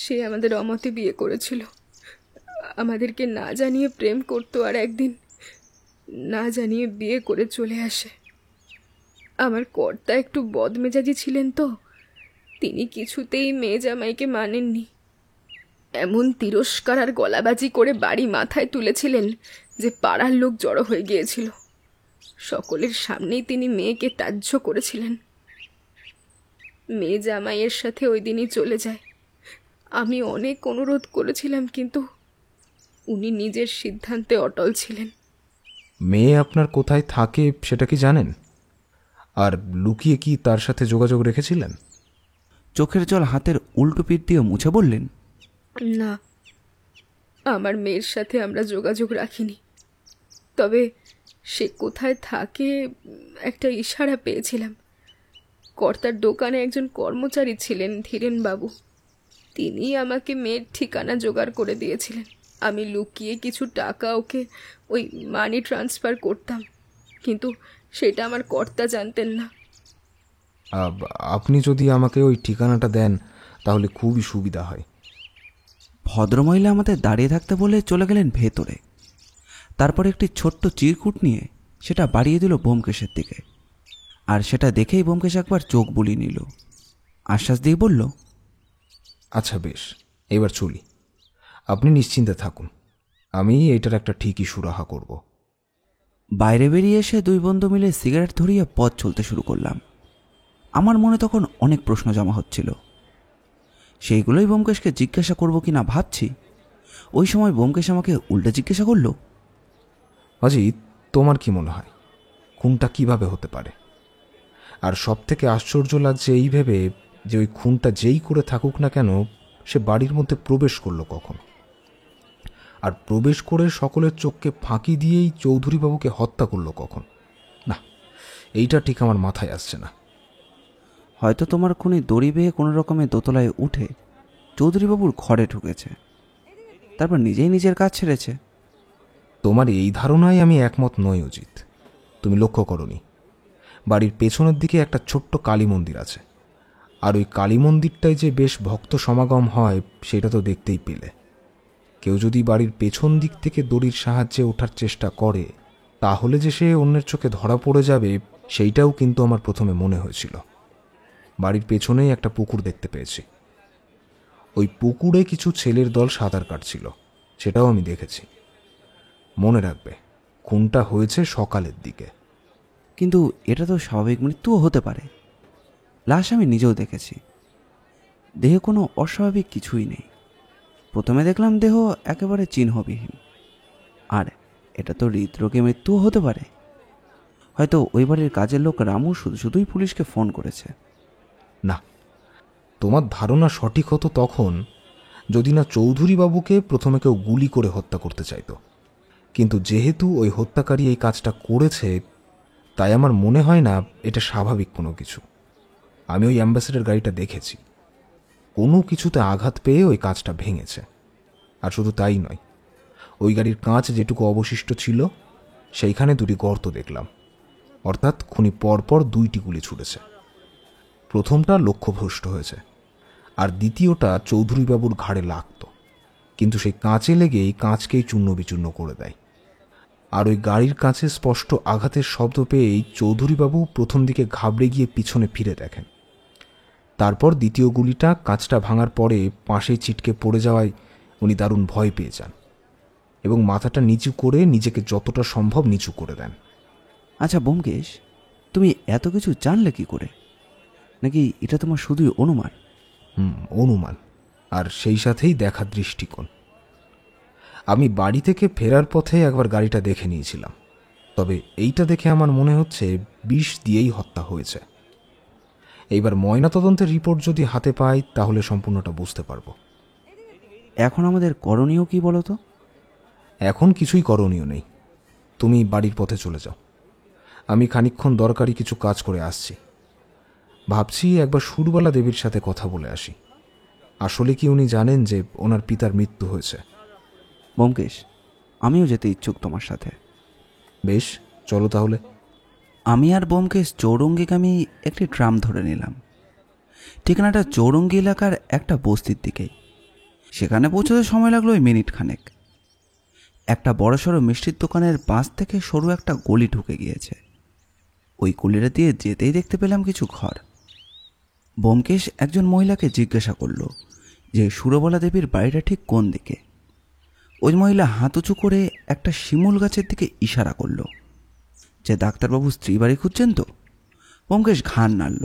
[SPEAKER 4] সে আমাদের অমতে বিয়ে করেছিল, আমাদেরকে না জানিয়ে প্রেম করতো, আর একদিন না জানিয়ে বিয়ে করে চলে আসে। আমার কর্তা একটু বদমেজাজি ছিলেন তো, তিনি কিছুতেই মেয়ে জামাইকে মানেননি। এমন তিরস্কার আর গলাবাজি করে বাড়ি মাথায় তুলেছিলেন যে পাড়ার লোক জড়ো হয়ে গিয়েছিল। সকলের সামনেই তিনি মেয়েকে ত্যায্য করেছিলেন। মেয়ে জামাইয়ের সাথে ওই দিনই চলে যায়। আমি অনেক অনুরোধ করেছিলাম, কিন্তু উনি নিজের সিদ্ধান্তে অটল ছিলেন।
[SPEAKER 2] মেয়ে আপনার কোথায় থাকে সেটা কি জানেন? আর লুকিয়ে কি তার সাথে যোগাযোগ রেখেছিলেন?
[SPEAKER 1] চোখের জল হাতের উল্টো পিঠ দিয়ে মুছে বললেন,
[SPEAKER 4] না, আমার মেয়ের সাথে আমরা যোগাযোগ রাখিনি। তবে সে কোথায় থাকে একটা ইশারা পেয়েছিলাম। কর্তার দোকানে একজন কর্মচারী ছিলেন, ধীরেনবাবু। তিনি আমাকে মেয়ের ঠিকানা জোগাড় করে দিয়েছিলেন। আমি লুকিয়ে কিছু টাকা ওকে ওই মানি ট্রান্সফার করতাম, কিন্তু সেটা আমার কর্তা জানতেন না।
[SPEAKER 2] আপনি যদি আমাকে ওই ঠিকানাটা দেন তাহলে খুবই সুবিধা হয়।
[SPEAKER 1] ভদ্রমহিলা আমাদের দাঁড়িয়ে থাকতে বলে চলে গেলেন ভেতরে। তারপর একটি ছোট্ট চিরকুট নিয়ে সেটা বাড়িয়ে দিল ব্যোমকেশের দিকে। আর সেটা দেখেই ব্যোমকেশ একবার চোখ বুলিয়ে নিল, আশ্বাস দিয়ে বলল,
[SPEAKER 2] আচ্ছা বেশ, এবার চলি। আপনি নিশ্চিন্তে থাকুন, আমি এটার একটা ঠিকই সুরাহা করব।
[SPEAKER 1] বাইরে বেরিয়ে এসে দুই বন্ধু মিলে সিগারেট ধরিয়ে পথ চলতে শুরু করলাম। আমার মনে তখন অনেক প্রশ্ন জমা হচ্ছিল। সেইগুলোই ব্যোমকেশকে জিজ্ঞাসা করব কি না ভাবছি। ওই সময় ব্যোমকেশ আমাকে উল্টে জিজ্ঞাসা করল,
[SPEAKER 2] অজিত, তোমার কি মনে হয় খুনটা কিভাবে হতে পারে? আর সব থেকে আশ্চর্য লাগছে এই ভেবে যে ওই খুনটা যেই করে থাকুক না কেন, সে বাড়ির মধ্যে প্রবেশ করলো কখন, আর প্রবেশ করে সকলের চোখকে ফাঁকি দিয়েই চৌধুরীবাবুকে হত্যা করলো কখন? না, এইটা ঠিক আমার মাথায় আসছে না।
[SPEAKER 1] হয়তো তোমার খুনি দড়ি বেয়ে কোনো রকমে দোতলায় উঠে চৌধুরীবাবুর ঘরে ঢুকেছে, তারপর নিজেই নিজের কাজ ছেড়েছে।
[SPEAKER 2] তোমার এই ধারণায় আমি একমত নই অজিত। তুমি লক্ষ্য করনি, বাড়ির পেছনের দিকে একটা ছোট্ট কালী মন্দির আছে, আর ওই কালী মন্দিরটায় যে বেশ ভক্ত সমাগম হয় সেটা তো দেখতেই পেলে। কেউ যদি বাড়ির পেছন দিক থেকে দড়ির সাহায্যে ওঠার চেষ্টা করে তাহলে যে সে অন্যের চোখে ধরা পড়ে যাবে, সেইটাও কিন্তু আমার প্রথমে মনে হয়েছিল। বাড়ির পেছনেই একটা পুকুর দেখতে পেয়েছি। ওই পুকুরে কিছু ছেলের দল সাঁতার কাটছিল, সেটাও আমি দেখেছি। মনে রাখবে, খুনটা হয়েছে সকালের দিকে।
[SPEAKER 1] কিন্তু এটা তো স্বাভাবিক মৃত্যুও হতে পারে। লাশ আমি নিজেও দেখেছি, দেহে কোনো অস্বাভাবিক কিছুই নেই। প্রথমে দেখলাম দেহ একেবারে চিহ্নবিহীন। আর এটা তো হৃদরোগে মৃত্যুও হতে পারে। হয়তো ওই বাড়ির কাজের লোক রামু শুধুই পুলিশকে ফোন করেছে।
[SPEAKER 2] না, তোমার ধারণা সঠিক হতো তখন যদি না চৌধুরীবাবুকে প্রথমে কেউ গুলি করে হত্যা করতে চাইতো। কিন্তু যেহেতু ওই হত্যাকারী এই কাজটা করেছে, তাই আমার মনে হয় না এটা স্বাভাবিক কোনো কিছু। আমি ওই অ্যাম্বাসেডর গাড়িটা দেখেছি, কোনো কিছুতে আঘাত পেয়ে ওই কাঁচটা ভেঙেছে। আর শুধু তাই নয়, ওই গাড়ির কাঁচ যেটুকু অবশিষ্ট ছিল সেইখানে দুটি গর্ত দেখলাম। অর্থাৎ খুনি পরপর দুইটি গুলি ছুড়েছে। প্রথমটা লক্ষ্যভ্রষ্ট হয়েছে, আর দ্বিতীয়টা চৌধুরীবাবুর ঘাড়ে লাগত, কিন্তু সেই কাঁচে লেগেই কাঁচকেই চূর্ণ বিচূর্ণ করে দেয়। আর ওই গাড়ির কাছে স্পষ্ট আঘাতের শব্দ পেয়েই চৌধুরীবাবু প্রথম দিকে ঘাবড়ে গিয়ে পিছনে ফিরে দেখেন। তারপর দ্বিতীয় গুলিটা কাঁচটা ভাঙার পরে পাশে ছিটকে পড়ে যাওয়ায় উনি দারুণ ভয় পেয়ে যান এবং মাথাটা নিচু করে নিজেকে যতটা সম্ভব নিচু করে দেন।
[SPEAKER 1] আচ্ছা ব্যোমকেশ, তুমি এত কিছু জানলে কি করে? নাকি এটা তোমার শুধুই অনুমান?
[SPEAKER 2] অনুমান, আর সেই সাথেই দেখা দৃষ্টিকোণ। আমি বাড়ি থেকে ফেরার পথে একবার গাড়িটা দেখে নিয়েছিলাম, তবে এইটা দেখে আমার মনে হচ্ছে বিষ দিয়েই হত্যা হয়েছে। এইবার ময়নাতদন্তের রিপোর্ট যদি হাতে পাই তাহলে সম্পূর্ণটা বুঝতে পারবো।
[SPEAKER 1] এখন আমাদের করণীয় কি বলো তো?
[SPEAKER 2] এখন কিছুই করণীয় নেই, তুমি বাড়ির পথে চলে যাও। আমি খানিকক্ষণ দরকারি কিছু কাজ করে আসছি। ভাবছি একবার সুরবালা দেবীর সাথে কথা বলে আসি। আসলে কি উনি জানেন যে ওনার পিতার মৃত্যু হয়েছে?
[SPEAKER 1] ব্যোমকেশ, আমিও যেতে ইচ্ছুক তোমার সাথে।
[SPEAKER 2] বেশ, চলো তাহলে।
[SPEAKER 1] আমি আর ব্যোমকেশ চৌরঙ্গিগামী একটি ট্রাম ধরে নিলাম। ঠিকানাটা চৌরঙ্গি এলাকার একটা বস্তির দিকেই। সেখানে পৌঁছতে সময় লাগলো মিনিট খানেক। একটা বড়সড় মিষ্টির দোকানের পাশ থেকে সরু একটা গলি ঢুকে গিয়েছে। ওই গলিটা দিয়ে যেতেই দেখতে পেলাম কিছু ঘর। ব্যোমকেশ একজন মহিলাকে জিজ্ঞাসা করল যে সুরবালা দেবীর বাড়িটা ঠিক কোন দিকে। ওই মহিলা হাত উঁচু করে একটা শিমুল গাছের দিকে ইশারা করলো যে ডাক্তারবাবু স্ত্রী বাড়ি খুঁজছেন তো। ব্যোমকেশ ঘাড় নাড়ল।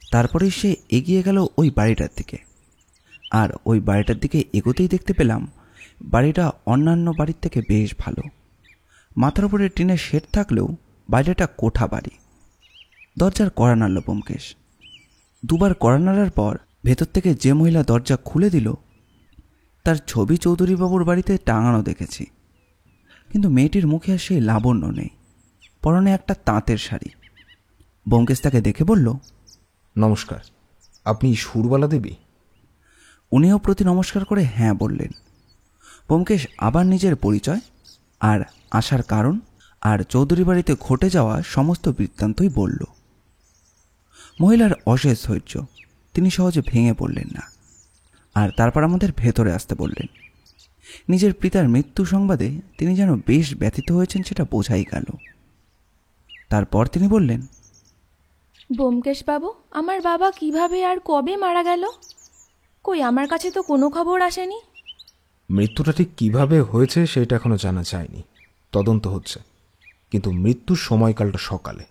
[SPEAKER 1] তারপরেই সে এগিয়ে গেল ওই বাড়িটার দিকে। আর ওই বাড়িটার দিকে এগোতেই দেখতে পেলাম বাড়িটা অন্যান্য বাড়ির থেকে বেশ ভালো। মাথার উপরে টিনের শেড থাকলেও বাড়িটা কোঠা বাড়ি। দরজার কড়া নাড়ল ব্যোমকেশ। দুবার কড়া নাড়ার পর ভেতর থেকে যে মহিলা দরজা খুলে দিল তার ছবি চৌধুরীবাবুর বাড়িতে টাঙানো দেখেছি, কিন্তু মেয়েটির মুখে আর সেই লাবণ্য নেই। পরনে একটা তাঁতের শাড়ি। ব্যোমকেশ তাকে দেখে বলল,
[SPEAKER 2] নমস্কার, আপনি সুরবালা দেবী?
[SPEAKER 1] উনিও প্রতি নমস্কার করে হ্যাঁ বললেন। ব্যোমকেশ আবার নিজের পরিচয় আর আসার কারণ আর চৌধুরী বাড়িতে ঘটে যাওয়া সমস্ত বৃত্তান্তই বলল। মহিলার অশেষ ধৈর্য, তিনি সহজে ভেঙে পড়লেন না। আর তারপর আমাদের ভেতরে আসতে বললেন। নিজের পিতার মৃত্যু সংবাদে তিনি যেন বেশ ব্যথিত হয়েছেন সেটা বোঝাই গেল। তারপর তিনি বললেন,
[SPEAKER 6] ব্যোমকেশবাবু, আমার বাবা কিভাবে আর কবে মারা গেল? কই, আমার কাছে তো কোনো খবর আসেনি।
[SPEAKER 2] মৃত্যুটা ঠিক কীভাবে হয়েছে সেটা এখনও জানা যায়নি, তদন্ত হচ্ছে। কিন্তু মৃত্যুর সময়কালটা সকালে।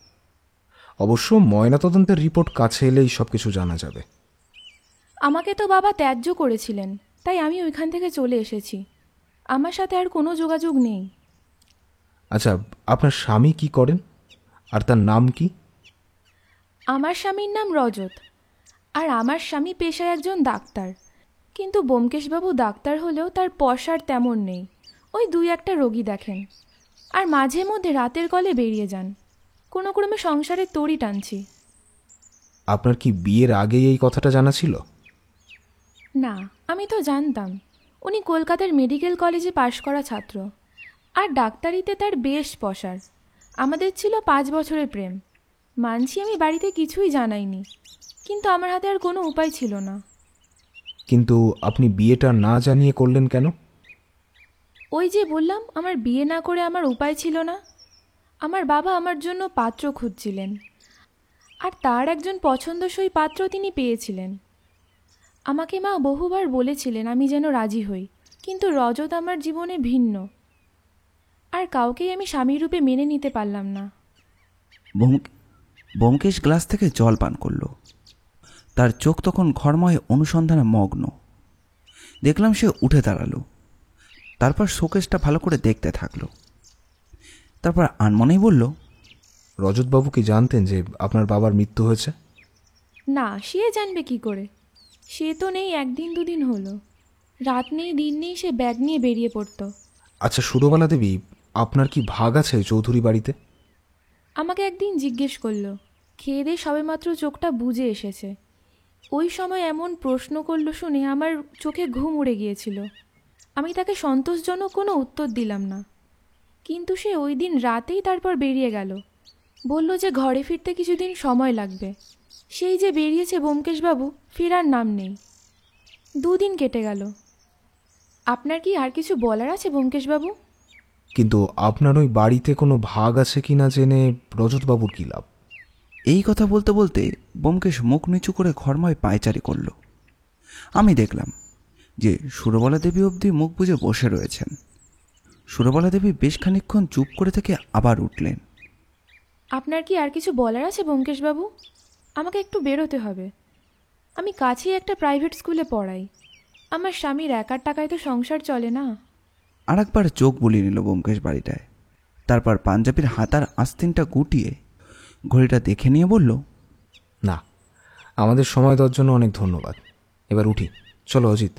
[SPEAKER 2] অবশ্য ময়নাতদন্তের রিপোর্ট কাছে এলেই সব কিছু জানা যাবে।
[SPEAKER 6] আমাকে তো বাবা ত্যায্য করেছিলেন, তাই আমি ওইখান থেকে চলে এসেছি। আমার সাথে আর কোনো যোগাযোগ নেই।
[SPEAKER 2] আচ্ছা, আপনার স্বামী কি করেন আর তার নাম কি?
[SPEAKER 6] আমার স্বামীর নাম রজত, আর আমার স্বামী পেশায় একজন ডাক্তার। কিন্তু ব্যোমকেশবাবু ডাক্তার হলেও তার পয়সার তেমন নেই। ওই 2-1টা রোগী দেখেন, আর মাঝে মধ্যে রাতের কলে বেরিয়ে যান। কোনো ক্রমে সংসারে তড়ি টানছি।
[SPEAKER 2] আপনার কি বিয়ের আগেই এই কথাটা জানা ছিল?
[SPEAKER 6] না, আমি তো জানতাম উনি কলকাতার মেডিকেল কলেজে পাশ করা ছাত্র, আর ডাক্তারিতে তার বেশ পসার। আমাদের ছিল 5 বছরের প্রেম। মানছি আমি বাড়িতে কিছুই জানাইনি, কিন্তু আমার হাতে আর কোনো উপায় ছিল না।
[SPEAKER 2] কিন্তু আপনি বিয়েটা না জানিয়ে করলেন কেন?
[SPEAKER 6] ওই যে বললাম, আমার বিয়ে না করে আমার উপায় ছিল না। আমার বাবা আমার জন্য পাত্র খুঁজছিলেন, আর তার একজন পছন্দসই পাত্র তিনি পেয়েছিলেন। আমাকে মা বহুবার বলেছিলেন আমি যেন রাজি হই, কিন্তু রজত আমার জীবনে ভিন্ন, আর কাউকেই আমি স্বামীরূপে মেনে নিতে পারলাম না।
[SPEAKER 1] ব্যোমকেশ গ্লাস থেকে জল পান করল। তার চোখ তখন ঘরময় অনুসন্ধানে মগ্ন। দেখলাম সে উঠে দাঁড়ালো। তারপর শোকেসটা ভালো করে দেখতে থাকলো। তারপর আনমনেই বলল,
[SPEAKER 2] রজতবাবু কি জানতেন যে আপনার বাবার মৃত্যু হয়েছে?
[SPEAKER 6] না, সে জানবে কি করে? সে তো নেই 1 দিন 2 দিন হলো। রাত নেই দিন নেই সে ব্যাগ নিয়ে বেরিয়ে পড়তো।
[SPEAKER 2] আচ্ছা সুরবালা দেবী, আপনার কি ভাগ আছে চৌধুরী বাড়িতে?
[SPEAKER 6] আমাকে একদিন জিজ্ঞেস করলো। খেয়ে দিয়ে সবেমাত্র চোখটা বুজে এসেছে। ওই সময় এমন প্রশ্ন করলো শুনে আমার চোখে ঘুম উড়ে গিয়েছিল। আমি তাকে সন্তোষজনক কোনো উত্তর দিলাম না। কিন্তু সে ওই দিন রাতেই তারপর বেরিয়ে গেল। বলল যে ঘরে ফিরতে কিছুদিন সময় লাগবে। সেই যে বেরিয়েছে ব্যোমকেশবাবু, ফেরার নাম নেই। 2 দিন কেটে গেল। আপনার কি আর কিছু বলার আছে ব্যোমকেশবাবু?
[SPEAKER 2] কিন্তু আপনার ওই বাড়িতে কোনো ভাগ আছে কি না জেনে রজতবাবুর কী লাভ?
[SPEAKER 1] এই কথা বলতে বলতে ব্যোমকেশ মুখ নিচু করে ঘরময় পায়চারি করল। আমি দেখলাম যে সুরবালা দেবী অবধি মুখ বুজে বসে রয়েছেন। সুরবালা দেবী বেশ খানিকক্ষণ চুপ করে থেকে আবার উঠলেন।
[SPEAKER 6] আপনার কি আর কিছু বলার আছে ব্যোমকেশবাবু? আমাকে একটু বেরোতে হবে। আমি কাছেই একটা প্রাইভেট স্কুলে পড়াই। আমার স্বামীর একার টাকায় তো সংসার চলে না।
[SPEAKER 1] আর একবার চোখ বুলিয়ে নিল ব্যোমকেশ বাড়িটায়। তারপর পাঞ্জাবির হাতার আস্তিনটা গুটিয়ে ঘড়িটা দেখে নিয়ে বলল,
[SPEAKER 2] না, আমাদের সময় দেওয়ার জন্য অনেক ধন্যবাদ। এবার উঠি, চলো অজিত।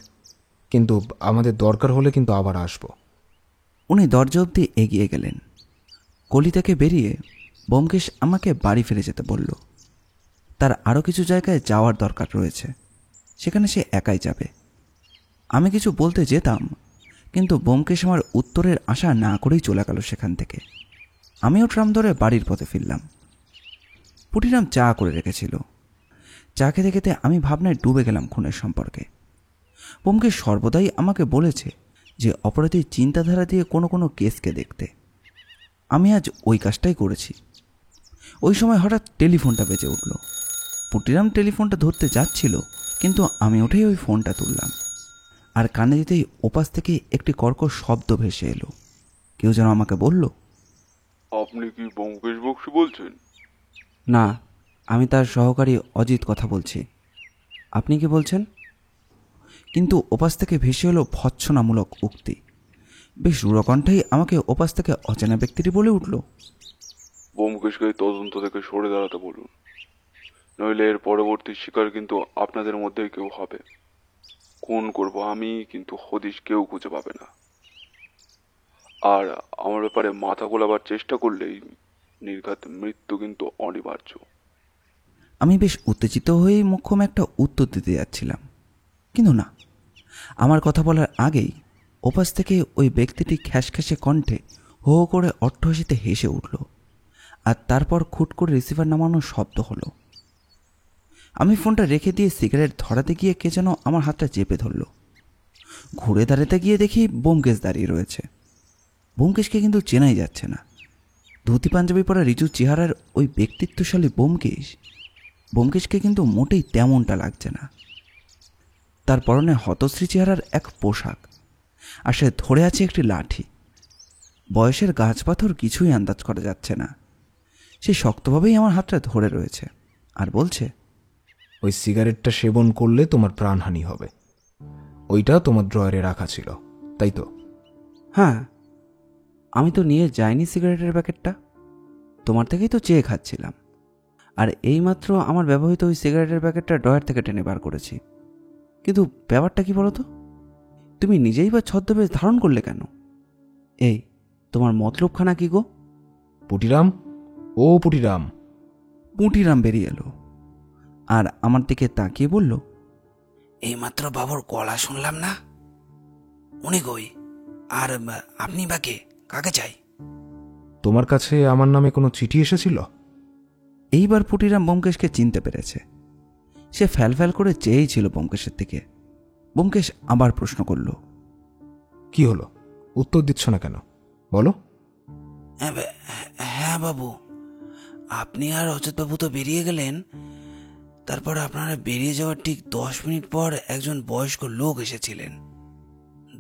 [SPEAKER 2] কিন্তু আমাদের দরকার হলে কিন্তু আবার আসব।
[SPEAKER 1] উনি দরজা অবধি এগিয়ে গেলেন। গলি থেকে বেরিয়ে ব্যোমকেশ আমাকে বাড়ি ফিরে যেতে বলল। তার আরও কিছু জায়গায় যাওয়ার দরকার রয়েছে, সেখানে সে একাই যাবে। আমি কিছু বলতে যেতাম, কিন্তু ব্যোমকেশ আমার উত্তরের আশা না করেই চলে গেল সেখান থেকে। আমিও ট্রাম ধরে বাড়ির পথে ফিরলাম। পুটিরাম চা করে রেখেছিল। চা খেতে খেতে আমি ভাবনায় ডুবে গেলাম খুনের সম্পর্কে। ব্যোমকেশ সর্বদাই আমাকে বলেছে যে অপরাধীর চিন্তাধারা দিয়ে কোনো কোনো কেসকে দেখতে। আমি আজ ওই কাজটাই করেছি। ওই সময় হঠাৎ টেলিফোনটা বেজে উঠল। পুটিরাম টেলিফোনটা ধরতে যাচ্ছিল, কিন্তু আমি উঠেই ওই ফোনটা তুললাম, আর কানে দিতেই ওপাশ থেকে একটি কর্কশ শব্দ ভেসে এলো। কেউ যেন আমাকে বলল,
[SPEAKER 7] আপনি কি ব্যোমকেশ বক্সী বলছেন?
[SPEAKER 1] না, আমি তার সহকারী অজিত কথা বলছি। আপনি কি বলছেন? কিন্তু ওপাশ থেকে ভেসে এলো ভৎসনামূলক উক্তি। বেশ রূঢ়কণ্ঠেই আমাকে ওপাশ থেকে অচেনা ব্যক্তিটি বলে উঠল,
[SPEAKER 7] ব্যোমকেশকে তদন্ত থেকে সরে দাঁড়াতে বলুন, নইলে এর পরবর্তী শিকার কিন্তু আপনাদের মধ্যেই কেউ হবে। খুন করব আমি, কিন্তু হদিশ কেউ খুঁজে পাবে না। আর আমার ব্যাপারে মাথা গোলাবার চেষ্টা করলেই নির্ঘাত মৃত্যু কিন্তু অনিবার্য।
[SPEAKER 1] আমি বেশ উত্তেজিত হয়েই মোক্ষম একটা উত্তর দিতে যাচ্ছিলাম, কিন্তু না, আমার কথা বলার আগেই ওপাশ থেকে ওই ব্যক্তিটি খ্যাসখ্যাসে কণ্ঠে হো হো করে অট্টহাসিতে হেসে উঠল, আর তারপর খুট করে রিসিভার নামানোর শব্দ হলো। আমি ফোনটা রেখে দিয়ে সিগারেট ধরাতে গিয়ে কে যেন আমার হাতটা চেপে ধরল। ঘুরে দাঁড়াতে গিয়ে দেখি ব্যোমকেশ দাঁড়িয়ে রয়েছে। ব্যোমকেশকে কিন্তু চেনাই যাচ্ছে না। ধুতি পাঞ্জাবি পরা রিজু চেহারার ওই ব্যক্তিত্বশালী ব্যোমকেশকে কিন্তু মোটেই তেমনটা লাগছে না। তার পরনে হতশ্রী চেহারার এক পোশাক, আর সে ধরে আছে একটি লাঠি। বয়সের গাছ পাথর কিছুই আন্দাজ করা যাচ্ছে না। সে শক্তভাবেই আমার হাতটা ধরে রয়েছে আর বলছে,
[SPEAKER 2] ওই সিগারেটটা সেবন করলে তোমার প্রাণহানি হবে। ওইটা তোমার ড্রয়ারে রাখা ছিল, তাই তো?
[SPEAKER 1] হ্যাঁ, আমি তো নিয়ে যাইনি সিগারেটের প্যাকেটটা, তোমার থেকেই তো চেয়ে খাচ্ছিলাম। আর এইমাত্র আমার ব্যবহৃত ওই সিগারেটের প্যাকেটটা ড্রয়ার থেকে টেনে বার করেছি। কিন্তু ব্যাপারটা কি বলো তো, তুমি নিজেই বা ছদ্মবেশ ধারণ করলে কেন? এই, তোমার মতলবখানা কি গো?
[SPEAKER 2] পুটিরাম, ও পুটিরাম।
[SPEAKER 1] পুঁটিরাম বেরিয়ে এলো আর আমার দিকে তাকিয়ে বলল, এইমাত্র বাবুর গলা শুনলাম না? উনি কই? আর আপনি বা কে? কাকে চাই?
[SPEAKER 2] তোমার কাছে আমার নামে কোনো চিঠি এসেছিল?
[SPEAKER 1] এইবার পুটিরাম ব্যোমকেশকে চিনতে পেরেছে। সে ফ্যাল করে চেয়েই ছিল ব্যোমকেশের দিকে। ব্যোমকেশ আবার প্রশ্ন করল,
[SPEAKER 2] কি হলো? উত্তর দিচ্ছ না কেন, বলো।
[SPEAKER 1] হ্যাঁ বাবু, আপনি আর অজিতবাবু তো বেরিয়ে গেলেন। তারপর আপনারা বেরিয়ে যাওয়ার ঠিক 10 মিনিট পর একজন বয়স্ক লোক এসেছিলেন।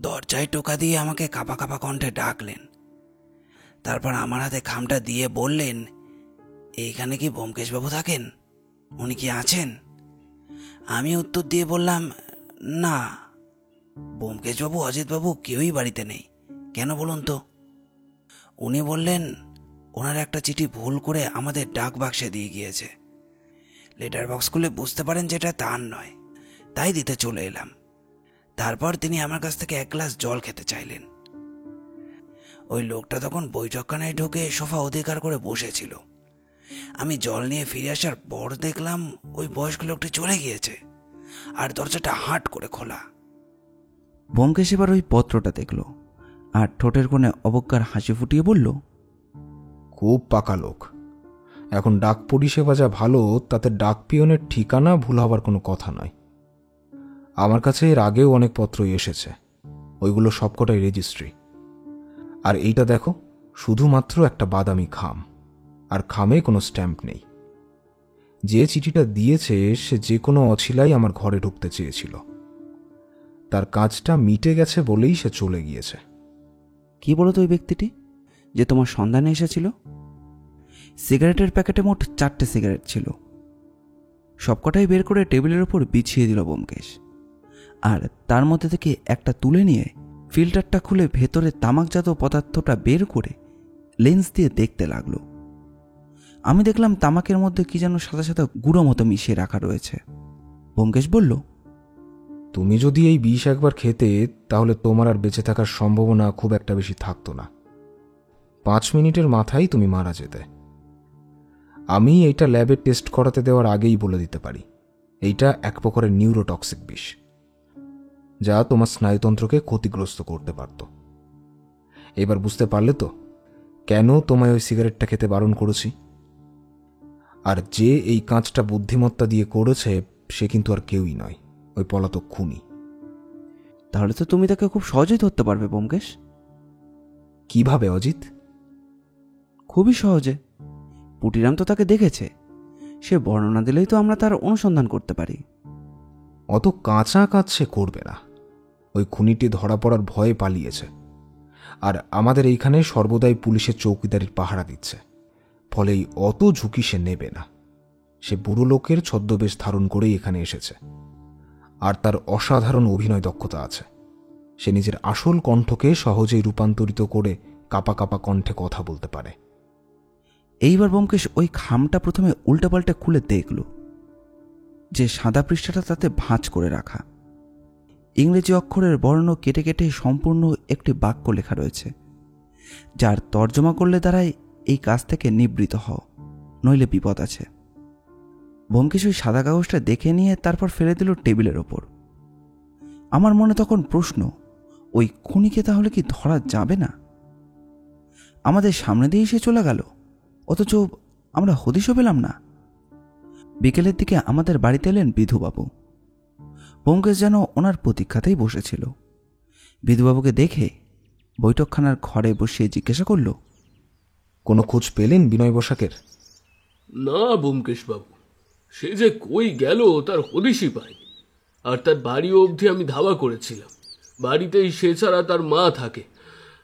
[SPEAKER 1] দরজায় টোকা দিয়ে আমাকে কাঁপা কাঁপা কণ্ঠে ডাকলেন। তারপর আমার হাতে খামটা দিয়ে বললেন, এইখানে কি ব্যোমকেশবাবু থাকেন? উনি কি আছেন? আমি উত্তর দিয়ে বললাম, না, ব্যোমকেশবাবু অজিতবাবু কেউই বাড়িতে নেই। কেন বলুন তো? উনি বললেন, ওনার একটা চিঠি ভুল করে আমাদের ডাক বাক্সে দিয়ে গিয়েছে। লেটার বক্স খুলে বুঝতে পারেন যেটা তার নয়, তাই দিতে চলে এলাম। তারপর তিনি আমার কাছ থেকে 1 গ্লাস জল খেতে চাইলেন। ওই লোকটা তখন বৈঠকখানায় ঢুকে সোফা অধিকার করে বসেছিল। আমি জল নিয়ে ফিরে আসার পর দেখলাম ওই বয়স্ক লোকটি চলে গিয়েছে, আর দরজাটা হাট করে খোলা। ব্যোমকেশ এবার ওই পত্রটা দেখল আর ঠোঁটের কোণে অবজ্ঞার হাসি ফুটিয়ে বলল,
[SPEAKER 2] খুব পাকা লোক। এখন ডাক পরিষেবা যা ভালো, তাতে ডাক পিয়নের ঠিকানা ভুল হবার কোনো কথা নয়। আমার কাছে এর আগেও অনেক পত্রই এসেছে, ওইগুলো সবকটাই রেজিস্ট্রি। আর এইটা দেখো, শুধুমাত্র একটা বাদামি খাম, আর খামে কোনো স্ট্যাম্প নেই। যে চিঠিটা দিয়েছে সে যে কোনো অছিলাই আমার ঘরে ঢুকতে চেয়েছিল। তার কাজটা মিটে গেছে বলেই সে চলে গিয়েছে।
[SPEAKER 1] কি বলো তো ওই ব্যক্তিটি যে তোমার সন্ধানে এসেছিল? সিগারেটের প্যাকেটে মোট 4টে সিগারেট ছিল। সবকটাই বের করে টেবিলের ওপর বিছিয়ে দিল ব্যোমকেশ, আর তার মধ্যে থেকে একটা তুলে নিয়ে ফিল্টারটা খুলে ভেতরে তামাকজাত পদার্থটা বের করে লেন্স দিয়ে দেখতে লাগলো। আমি দেখলাম তামাকের মধ্যে কি যেন সাদা সাদা গুঁড়ো মতো মিশিয়ে রাখা রয়েছে। ব্যোমকেশ বলল,
[SPEAKER 2] তুমি যদি এই বিষ একবার খেতে, তাহলে তোমার আর বেঁচে থাকার সম্ভাবনা খুব একটা বেশি থাকতো না। 5 মিনিটের মাথায় তুমি মারা যেতে। আমি এইটা ল্যাবে টেস্ট করাতে দেওয়ার আগেই বলে দিতে পারি, এইটা এক প্রকারের নিউরোটক্সিক বিষ, যা তোমার স্নায়ুতন্ত্রকে ক্ষতিগ্রস্ত করতে পারত। এবার বুঝতে পারলে তো কেন তোমায় ওই সিগারেটটা খেতে বারণ করেছি? আর যে এই কাজটা বুদ্ধিমত্তা দিয়ে করেছে সে কিন্তু আর কেউই নয়, ওই পলাতক খুনি।
[SPEAKER 1] তাহলে তো তুমি তাকে খুব সহজেই ধরতে পারবে ব্যোমকেশ।
[SPEAKER 2] কিভাবে অজিত?
[SPEAKER 1] খুবই সহজে। পুটিরাম তো তাকে দেখেছে, সে বর্ণনা দিলেই তো আমরা তার অনুসন্ধান করতে পারি।
[SPEAKER 2] অত কাঁচা কাজ সে করবে না। ওই খুনিটি ধরা পড়ার ভয়ে পালিয়েছে, আর আমাদের এইখানে সর্বদাই পুলিশের চৌকিদারির পাহারা দিচ্ছে, ফলে এই অত ঝুঁকি সে নেবে না। সে বুড়ো লোকের ছদ্মবেশ ধারণ করেই এখানে এসেছে, আর তার অসাধারণ অভিনয় দক্ষতা আছে। সে নিজের আসল কণ্ঠকে সহজেই রূপান্তরিত করে কাপা কাপা কণ্ঠে কথা বলতে পারে।
[SPEAKER 1] এইবার ব্যোমকেশ ওই খামটা প্রথমে উল্টাপাল্টা খুলে দেখল যে সাদা পৃষ্ঠাটা তাতে ভাঁজ করে রাখা। ইংরেজি অক্ষরের বর্ণ কেটে কেটে সম্পূর্ণ একটি বাক্য লেখা রয়েছে, যার তর্জমা করলে দাঁড়ায়, এই কাজ থেকে নিবৃত হও, নইলে বিপদ আছে। ব্যোমকেশ ওই সাদা কাগজটা দেখে নিয়ে তারপর ফেলে দিল টেবিলের ওপর। আমার মনে তখন প্রশ্ন, ওই খুনিকে তাহলে কি ধরা যাবে না? আমাদের সামনে দিয়ে সে চলে গেল, অথচ আমরা হদিশও পেলাম না। বিকেলের দিকে আমাদের বাড়িতে এলেন বিধুবাবু। ব্যোমকেশ যেন ওনার প্রতীক্ষাতেই বসেছিল। বিধুবাবুকে দেখে বৈঠকখানার ঘরে বসিয়ে জিজ্ঞাসা করল,
[SPEAKER 2] কোনো খোঁজ পেলেন বিনয় বসাকের?
[SPEAKER 3] না ব্যোমকেশ বাবু, সে যে কই গেল তার হদিশই পাই। আর তার বাড়ি অবধি আমি ধাওয়া করেছিলাম। বাড়িতেই সে ছাড়া তার মা থাকে।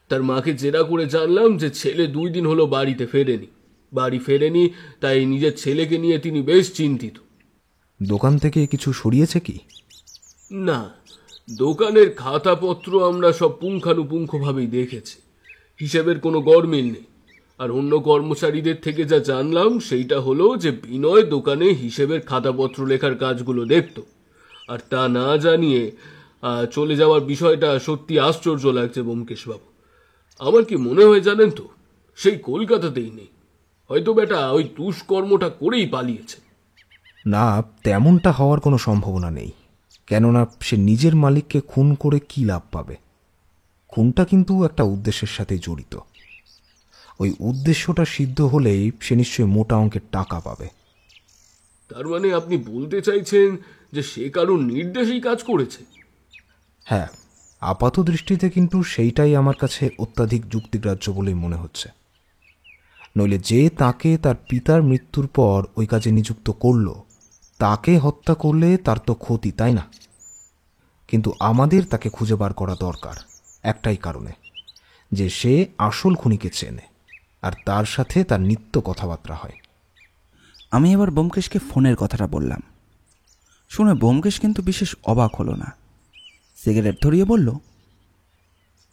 [SPEAKER 3] তার মাকে জেরা করে জানলাম যে ছেলে 2 দিন হলো বাড়িতে ফেরেনি। বাড়ি ফেরেনি, তাই নিজের ছেলেকে নিয়ে তিনি বেশ চিন্তিত।
[SPEAKER 2] দোকান থেকে কিছু সরিয়েছে কি?
[SPEAKER 3] না, দোকানের খাতাপত্র আমরা সব পুঙ্খানুপুঙ্খভাবেই দেখেছি। হিসেবের কোনো গড়মিল নেই। আর অন্য কর্মচারীদের থেকে যা জানলাম সেইটা হলো যে বিনয় দোকানে হিসেবের খাতাপত্র লেখার কাজগুলো দেখত। আর তা না জানিয়ে চলে যাওয়ার বিষয়টা সত্যি আশ্চর্য লাগছে ব্যোমকেশবাবু। আমার কি মনে হয় জানেন তো, সেই কলকাতাতেই নেই। হয়তো বেটা ওই দুষ্কর্মটা করেই পালিয়েছে।
[SPEAKER 2] না, তেমনটা হওয়ার কোনো সম্ভাবনা নেই। কেননা সে নিজের মালিককে খুন করে কি লাভ পাবে? খুনটা কিন্তু একটা উদ্দেশ্যের সাথে জড়িত। ওই উদ্দেশ্যটা সিদ্ধ হলেই সে নিশ্চয়ই মোটা অঙ্কের টাকা পাবে।
[SPEAKER 3] তার মানে আপনি বলতে চাইছেন যে সে কারোর নির্দেশেই কাজ করেছে?
[SPEAKER 2] হ্যাঁ, আপাত দৃষ্টিতে কিন্তু সেইটাই আমার কাছে অত্যাধিক যুক্তিগ্রাহ্য বলেই মনে হচ্ছে। নইলে যে তাকে তার পিতার মৃত্যুর পর ওই কাজে নিযুক্ত করল, তাকে হত্যা করলে তার তো ক্ষতি, তাই না? কিন্তু আমাদের তাকে খুঁজে বার করা দরকার একটাই কারণে, যে সে আসল খুনিকে চেনে আর তার সাথে তার নিত্য কথাবার্তা হয়।
[SPEAKER 1] আমি এবার ব্যোমকেশকে ফোনের কথাটা বললাম। শুনে ব্যোমকেশ কিন্তু বিশেষ অবাক হলো না। সিগারেট ধরিয়ে বলল,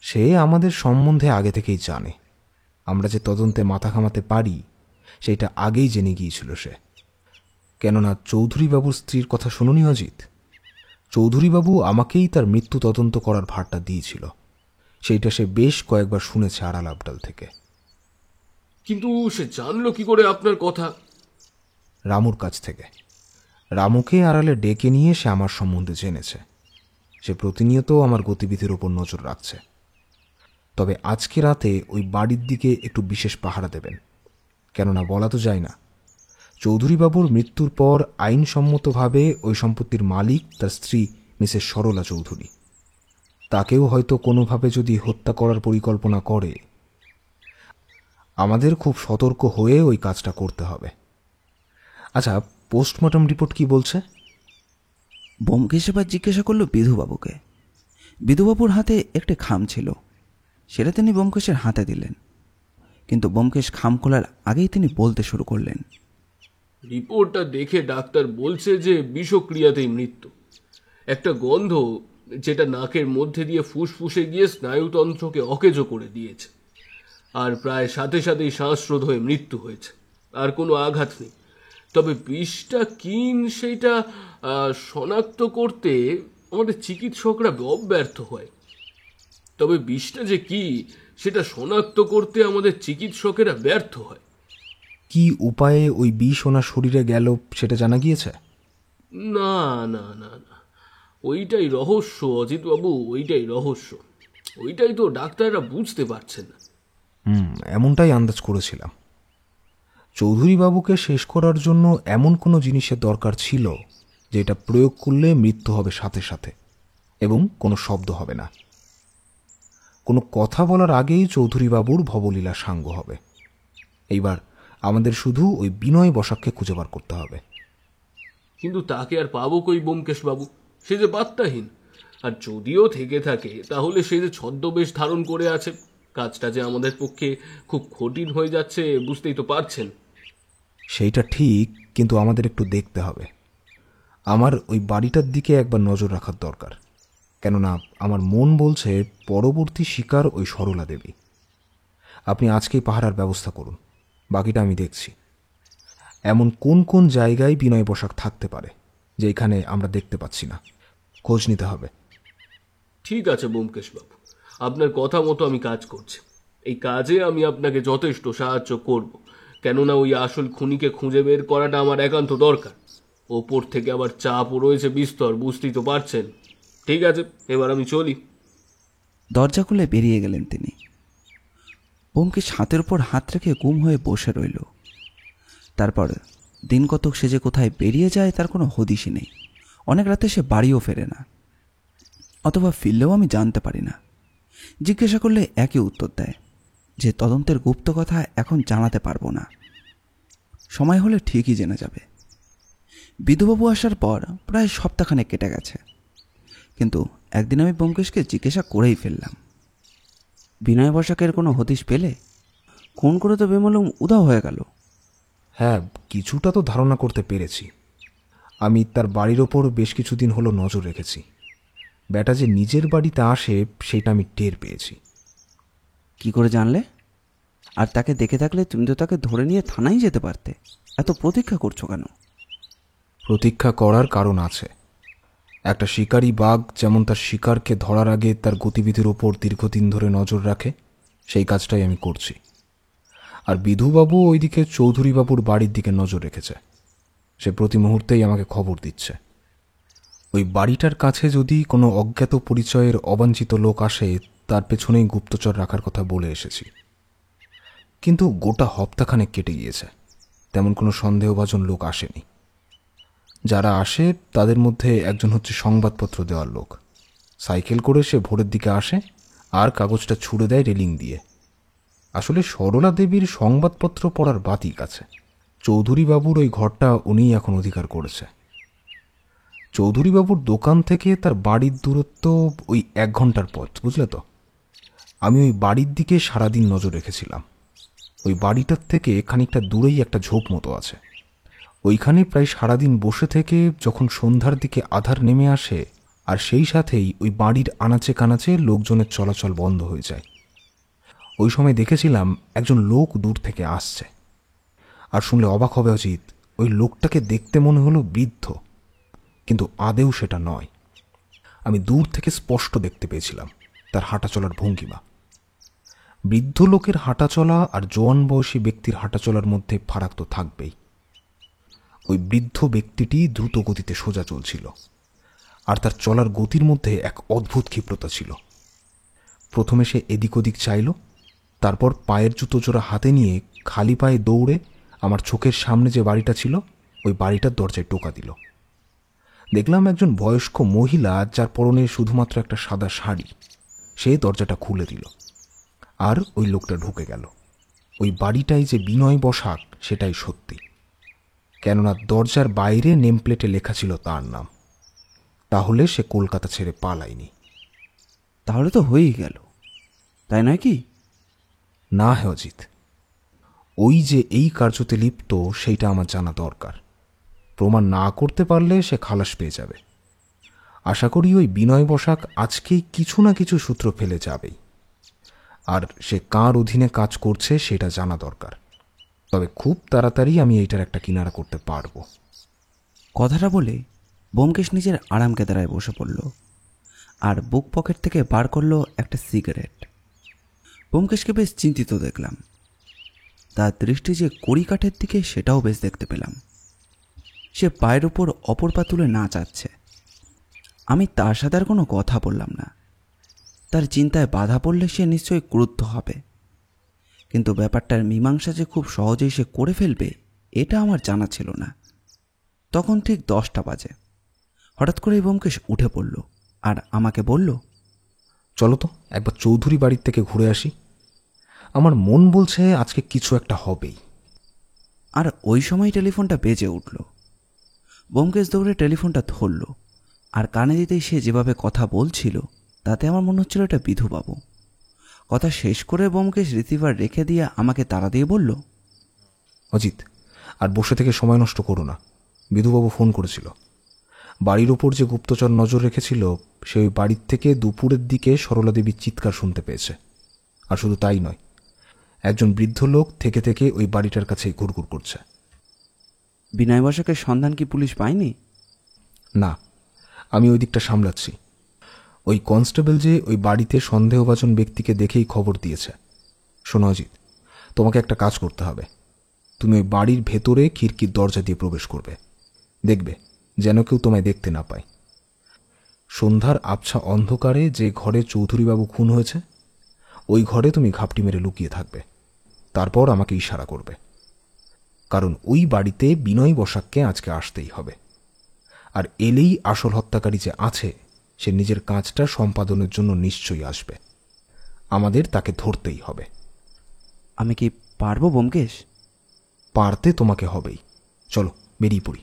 [SPEAKER 2] সে আমাদের সম্বন্ধে আগে থেকেই জানে। আমরা যে তদন্তে মাথা ঘামাতে পারি সেটা আগেই জেনে গিয়েছিল সে। কেননা চৌধুরীবাবুর স্ত্রীর কথা শুনুনি অজিত? চৌধুরীবাবু আমাকেই তার মৃত্যু তদন্ত করার ভারটা দিয়েছিল। সেইটা সে বেশ কয়েকবার শুনেছে আড়াল আবডাল থেকে।
[SPEAKER 3] কিন্তু সে জানলো কি করে আপনার কথা?
[SPEAKER 2] রামুর কাছ থেকে। রামুকে আড়ালে ডেকে নিয়ে সে আমার সম্বন্ধে জেনেছে। সে প্রতিনিয়ত আমার গতিবিধির উপর নজর রাখছে। তবে আজকে রাতে ওই বাড়ির দিকে একটু বিশেষ পাহারা দেবেন। কেননা বলা তো যায় না, চৌধুরীবাবুর মৃত্যুর পর আইনসম্মতভাবে ওই সম্পত্তির মালিক তার স্ত্রী মিসেস সরলা চৌধুরী। তাকেও হয়তো কোনোভাবে যদি হত্যা করার পরিকল্পনা করে, আমাদের খুব সতর্ক হয়ে ওই কাজটা করতে হবে। আচ্ছা, পোস্টমর্টম রিপোর্ট কি বলছে?
[SPEAKER 1] ব্যোমকেশ এবার জিজ্ঞাসা করল বিধুবাবুকে। বিধুবাবুর হাতে একটি খাম ছিল, সেটা তিনি ব্যোমকেশের হাতে দিলেন। কিন্তু ব্যোমকেশ খাম খোলার আগেই তিনি বলতে শুরু করলেন,
[SPEAKER 3] রিপোর্টটা দেখে ডাক্তার বলছে যে বিষক্রিয়াতেই মৃত্যু। একটা গন্ধ যেটা নাকের মধ্যে দিয়ে ফুসফুসে গিয়ে স্নায়ুতন্ত্রকে অকেজো করে দিয়েছে। আর প্রায় সাথে সাথেই শ্বাসরোধ হয়ে মৃত্যু হয়েছে। আর কোনো আঘাত নেই। তবে বিষটা কি সেইটা শনাক্ত করতে আমাদের চিকিৎসকরা ব্যর্থ হয়। তবে বিষটা যে কি সেটা শনাক্ত করতে আমাদের চিকিৎসকেরা ব্যর্থ হয়।
[SPEAKER 2] কি উপায়ে ওই বিষ ওনার শরীরে গেল সেটা জানা গিয়েছে?
[SPEAKER 3] না না না না, ওইটাই রহস্য অজিতবাবু, ওইটাই রহস্য। ওইটাই তো ডাক্তাররা বুঝতে পারছেন না।
[SPEAKER 2] এমনটাই আন্দাজ করেছিলাম। চৌধুরীবাবুকে শেষ করার জন্য এমন কোনো জিনিসের দরকার ছিল যেটা প্রয়োগ করলে মৃত্যু হবে সাথে সাথে এবং কোনো শব্দ হবে না। কোনো কথা বলার আগেই চৌধুরীবাবুর ভবলীলা সাঙ্গ হবে। এইবার আমাদের শুধু ওই বিনয় বসাককে খুঁজে বার করতে হবে।
[SPEAKER 3] কিন্তু তাকে আর পাবো কই ব্যোমকেশ বাবু? সে যে বার্তাহীন। আর যদিও থেকে থাকে তাহলে সে যে ছদ্মবেশ ধারণ করে আছে, কাজটা যে আমাদের পক্ষে খুব কঠিন হয়ে যাচ্ছে বুঝতেই তো পারছেন।
[SPEAKER 2] সেইটা ঠিক, কিন্তু আমাদের একটু দেখতে হবে। আমার ওই বাড়িটার দিকে একবার নজর রাখার দরকার, কেননা আমার মন বলছে পরবর্তী শিকার ওই সরলা দেবী। আপনি আজকেই পাহারার ব্যবস্থা করুন, বাকিটা আমি দেখছি। এমন কোন কোন জায়গায় বিনয় বসাক থাকতে পারে যেখানে আমরা দেখতে পাচ্ছি না, খোঁজ নিতে হবে।
[SPEAKER 3] ঠিক আছে ব্যোমকেশ বাবু, আপনার কথা মতো আমি কাজ করছি। এই কাজে আমি আপনাকে যথেষ্ট সাহায্য করব, কেননা ওই আসল খুনিকে খুঁজে বের করাটা আমার একান্ত দরকার। ওপর থেকে আবার চাপও রয়েছে বিস্তর, বুঝতেই তো পারছেন। ঠিক আছে, এবার আমি চলি।
[SPEAKER 1] দরজা খুলে বেরিয়ে গেলেন তিনি। ব্যোমকেশ হাতের উপর হাত রেখে গুম হয়ে বসে রইল। তারপর দিন কতক সে যে কোথায় বেরিয়ে যায় তার কোনো হদিশই নেই। অনেক রাতে সে বাড়িও ফেরে না, অথবা ফিরলেও আমি জানতে পারি না। জিজ্ঞাসা করলে একই উত্তর দেয় যে তদন্তের গুপ্ত কথা এখন জানাতে পারবো না, সময় হলে ঠিকই জেনে যাবে। বিধুবাবু আসার পর প্রায় সপ্তাহখানেক কেটে গেছে, কিন্তু একদিন আমি ব্যোমকেশকে জিজ্ঞাসা করেই ফেললাম, বিনয় বসাকের কোনো হদিশ পেলে? খুন করে তো বেমালুম উধাও হয়ে গেল।
[SPEAKER 2] হ্যাঁ, কিছুটা তো ধারণা করতে পেরেছি। আমি তার বাড়ির ওপর বেশ কিছুদিন হলো নজর রেখেছি। ব্যাটা যে নিজের বাড়িতে আসে সেটা আমি টের পেয়েছি।
[SPEAKER 1] কি করে জানলে? আর তাকে দেখে থাকলে তুমি তো তাকে ধরে নিয়ে থানায় যেতে পারতে, এত প্রতীক্ষা করছো কেন?
[SPEAKER 2] প্রতীক্ষা করার কারণ আছে। একটা শিকারী বাঘ যেমন তার শিকারকে ধরার আগে তার গতিবিধির ওপর দীর্ঘদিন ধরে নজর রাখে, সেই কাজটাই আমি করছি। আর বিধুবাবু ওইদিকে চৌধুরীবাবুর বাড়ির দিকে নজর রেখেছে। সে প্রতি মুহূর্তেই আমাকে খবর দিচ্ছে। ওই বাড়িটার কাছে যদি কোনো অজ্ঞাত পরিচয়ের অবাঞ্ছিত লোক আসে, তার পেছনেই গুপ্তচর রাখার কথা বলে এসেছি। কিন্তু গোটা হপ্তাখানেক কেটে গিয়েছে, তেমন কোনো সন্দেহভাজন লোক আসেনি। যারা আসে তাদের মধ্যে একজন হচ্ছে সংবাদপত্র দেওয়ার লোক। সাইকেল করে সে ভোরের দিকে আসে আর কাগজটা ছুড়ে দেয় রেলিং দিয়ে। আসলে সরলা দেবীর সংবাদপত্র পড়ার বাতিক আছে। চৌধুরীবাবুর ওই ঘরটা উনিই এখন অধিকার করেছে। চৌধুরীবাবুর দোকান থেকে তার বাড়ির দূরত্ব ওই 1 ঘন্টার পথ, বুঝলে তো। আমি ওই বাড়ির দিকে সারাদিন নজর রেখেছিলাম। ওই বাড়িটার থেকে খানিকটা দূরেই একটা ঝোপ মতো আছে। ওইখানে প্রায় সারাদিন বসে থেকে যখন সন্ধ্যার দিকে আধার নেমে আসে, আর সেই সাথেই ওই বাড়ির আনাচে কানাচে লোকজনের চলাচল বন্ধ হয়ে যায়। ওই সময় দেখেছিলাম একজন লোক দূর থেকে আসছে। আর শুনলে অবাক হবে অজিত, ওই লোকটাকে দেখতে মনে হলো বৃদ্ধ, কিন্তু আদেও সেটা নয়। আমি দূর থেকে স্পষ্ট দেখতে পেয়েছিলাম তার হাঁটা চলার ভঙ্গিমা। বৃদ্ধ লোকের হাঁটা চলা আর জোয়ান বয়সী ব্যক্তির হাঁটা চলার মধ্যে ফারাক তো থাকবেই। ওই বৃদ্ধ ব্যক্তিটি দ্রুত গতিতে সোজা চলছিল, আর তার চলার গতির মধ্যে এক অদ্ভুত ক্ষিপ্রতা ছিল। প্রথমে সে এদিক ওদিক চাইল, তারপর পায়ের জুতো জোড়া হাতে নিয়ে খালি পায়ে দৌড়ে আমার চোখের সামনে যে বাড়িটা ছিল ওই বাড়িটার দরজায় টোকা দিল। দেখলাম একজন বয়স্ক মহিলা, যার পরনে শুধুমাত্র একটা সাদা শাড়ি, সে দরজাটা খুলে দিল, আর ওই লোকটা ঢুকে গেল। ওই বাড়িটাই যে বিনয় বসাক সেটাই সত্যি, কেননা দরজার বাইরে নেমপ্লেটে লেখা ছিল তার নাম। তাহলে সে কলকাতা ছেড়ে পালায়নি।
[SPEAKER 1] তাহলে তো হয়েই গেল, তাই নয় কি?
[SPEAKER 2] না হে অজিত, ওই যে এই কার্যতে লিপ্ত সেইটা আমার জানা দরকার। প্রমাণ না করতে পারলে সে খালাস পেয়ে যাবে। আশা করি ওই বিনয় বসাক আজকেই কিছু না কিছু সূত্র ফেলে যাবেই, আর সে কার অধীনে কাজ করছে সেটা জানা দরকার। তবে খুব তাড়াতাড়ি আমি এইটার একটা কিনারা করতে পারবো।
[SPEAKER 1] কথাটা বলে ব্যোমকেশ নিজের আরাম কেদারায় বসে পড়ল আর বুক পকেট থেকে বার করলো একটা সিগারেট। ব্যোমকেশকে বেশ চিন্তিত দেখলাম। তার দৃষ্টি যে কড়ি কাঠের দিকে সেটাও বেশ দেখতে পেলাম। সে পায়ের উপর অপর পা তুলে নাচাচ্ছে। আমি তার সাথে আর কোনো কথা বললাম না। তার চিন্তায় বাধা পড়লে সে নিশ্চয়ই ক্রুদ্ধ হবে, কিন্তু ব্যাপারটার মীমাংসা যে খুব সহজেই সে করে ফেলবে এটা আমার জানা ছিল না। তখন ঠিক 10টা বাজে। হঠাৎ করেই ব্যোমকেশ উঠে পড়ল আর আমাকে বলল,
[SPEAKER 2] চলো তো একবার চৌধুরী বাড়ির থেকে ঘুরে আসি। আমার মন বলছে আজকে কিছু একটা হবেই।
[SPEAKER 1] আর ওই সময় টেলিফোনটা বেজে উঠল। ব্যোমকেশ দৌড়ে টেলিফোনটা ধরল আর কানে দিতেই সে যেভাবে কথা বলছিল তাতে আমার মনে হচ্ছিল এটা বিধুবাবু। কথা শেষ করে ব্যোমকেশ রিসিভার রেখে দিয়ে আমাকে তাড়া দিয়ে বলল,
[SPEAKER 2] অজিত, আর বসে থেকে সময় নষ্ট করো না। বিধুবাবু ফোন করেছিল। বাড়ির ওপর যে গুপ্তচর নজর রেখেছিল সে ওই বাড়ির থেকে দুপুরের দিকে সরলা দেবীর চিৎকার শুনতে পেয়েছে। আর শুধু তাই নয়, একজন বৃদ্ধ লোক থেকে থেকে ওই বাড়িটার কাছেই ঘুরঘুর করছে।
[SPEAKER 1] বিনয় বসাকের সন্ধান কি পুলিশ পায়নি?
[SPEAKER 2] না, আমি ওই দিকটা সামলাচ্ছি। ওই কনস্টেবল যে ওই বাড়িতে সন্দেহভাজন ব্যক্তিকে দেখেই খবর দিয়েছে। শোনো অজিত, তোমাকে একটা কাজ করতে হবে। তুমি ওই বাড়ির ভেতরে খিড়কির দরজা দিয়ে প্রবেশ করবে। দেখবে যেন কেউ তোমায় দেখতে না পায়। সন্ধ্যার আবছা অন্ধকারে যে ঘরে চৌধুরীবাবু খুন হয়েছে ওই ঘরে তুমি ঘাপটি মেরে লুকিয়ে থাকবে। তারপর আমাকে ইশারা করবে, কারণ ওই বাড়িতে বিনয় বসাককে আজকে আসতেই হবে। আর এলেই আসল হত্যাকারী যে আছে সে নিজের কাজটা সম্পাদনের জন্য নিশ্চয়ই আসবে। আমাদের তাকে ধরতেই হবে।
[SPEAKER 1] আমি কি পারবো ব্যোমকেশ?
[SPEAKER 2] পারতে তোমাকে হবেই। চলো বেরিয়ে পড়ি,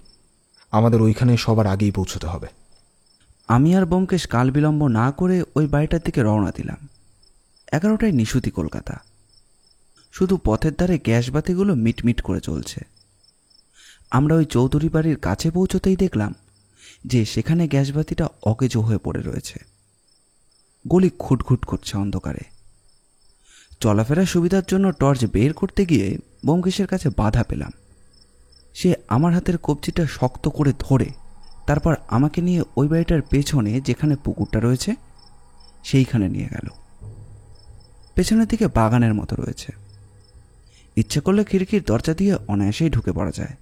[SPEAKER 2] আমাদের ওইখানে সবার আগেই পৌঁছতে হবে।
[SPEAKER 1] আমি আর ব্যোমকেশ কাল বিলম্ব না করে ওই বাড়িটার দিকে রওনা দিলাম। 11টায় নিশুতি কলকাতা। শুধু পথের ধারে গ্যাস বাতিগুলো মিটমিট করে চলছে। আমরা ওই চৌধুরী বাড়ির কাছে পৌঁছতেই দেখলাম যে সেখানে গ্যাস বাতিটা অকেজো হয়ে পড়ে রয়েছে। গলি খুটখুট করছে অন্ধকারে। চলাফেরার সুবিধার জন্য টর্চ বের করতে গিয়ে ব্যোমকেশের কাছে বাধা পেলাম। সে আমার হাতের কবজিটা শক্ত করে ধরে তারপর আমাকে নিয়ে ওই বাড়িটার পেছনে যেখানে পুকুরটা রয়েছে সেইখানে নিয়ে গেল। পেছনের দিকে বাগানের মতো রয়েছে। ইচ্ছে করলে খিড়কির দরজা দিয়ে অনায়াসেই ঢুকে পড়া যায়।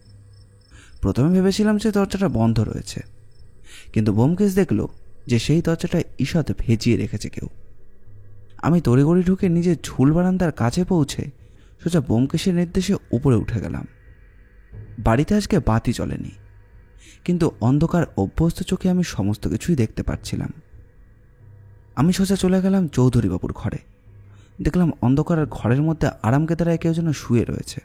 [SPEAKER 1] প্রথমে ভেবেছিলাম যে দরজাটা বন্ধ রয়েছে, কিন্তু ব্যোমকেশ দেখল যে সেই দরজাটা ঈষৎ ভেজিয়ে রেখেছে কেউ। আমি তড়িঘড়ি ঢুকে নিজের ঝুল বারান্দার কাছে পৌঁছে সোজা ব্যোমকেশের নির্দেশে উপরে উঠে গেলাম। বাড়িতে আজকে বাতি জ্বলেনি, কিন্তু অন্ধকার অভ্যস্ত চোখে আমি সমস্ত কিছুই দেখতে পাচ্ছিলাম। আমি সোজা চলে গেলাম চৌধুরীবাবুর ঘরে। দেখলাম অন্ধকারের ঘরের মধ্যে আরামকেদারায় কেউ যেন শুয়ে রয়েছে।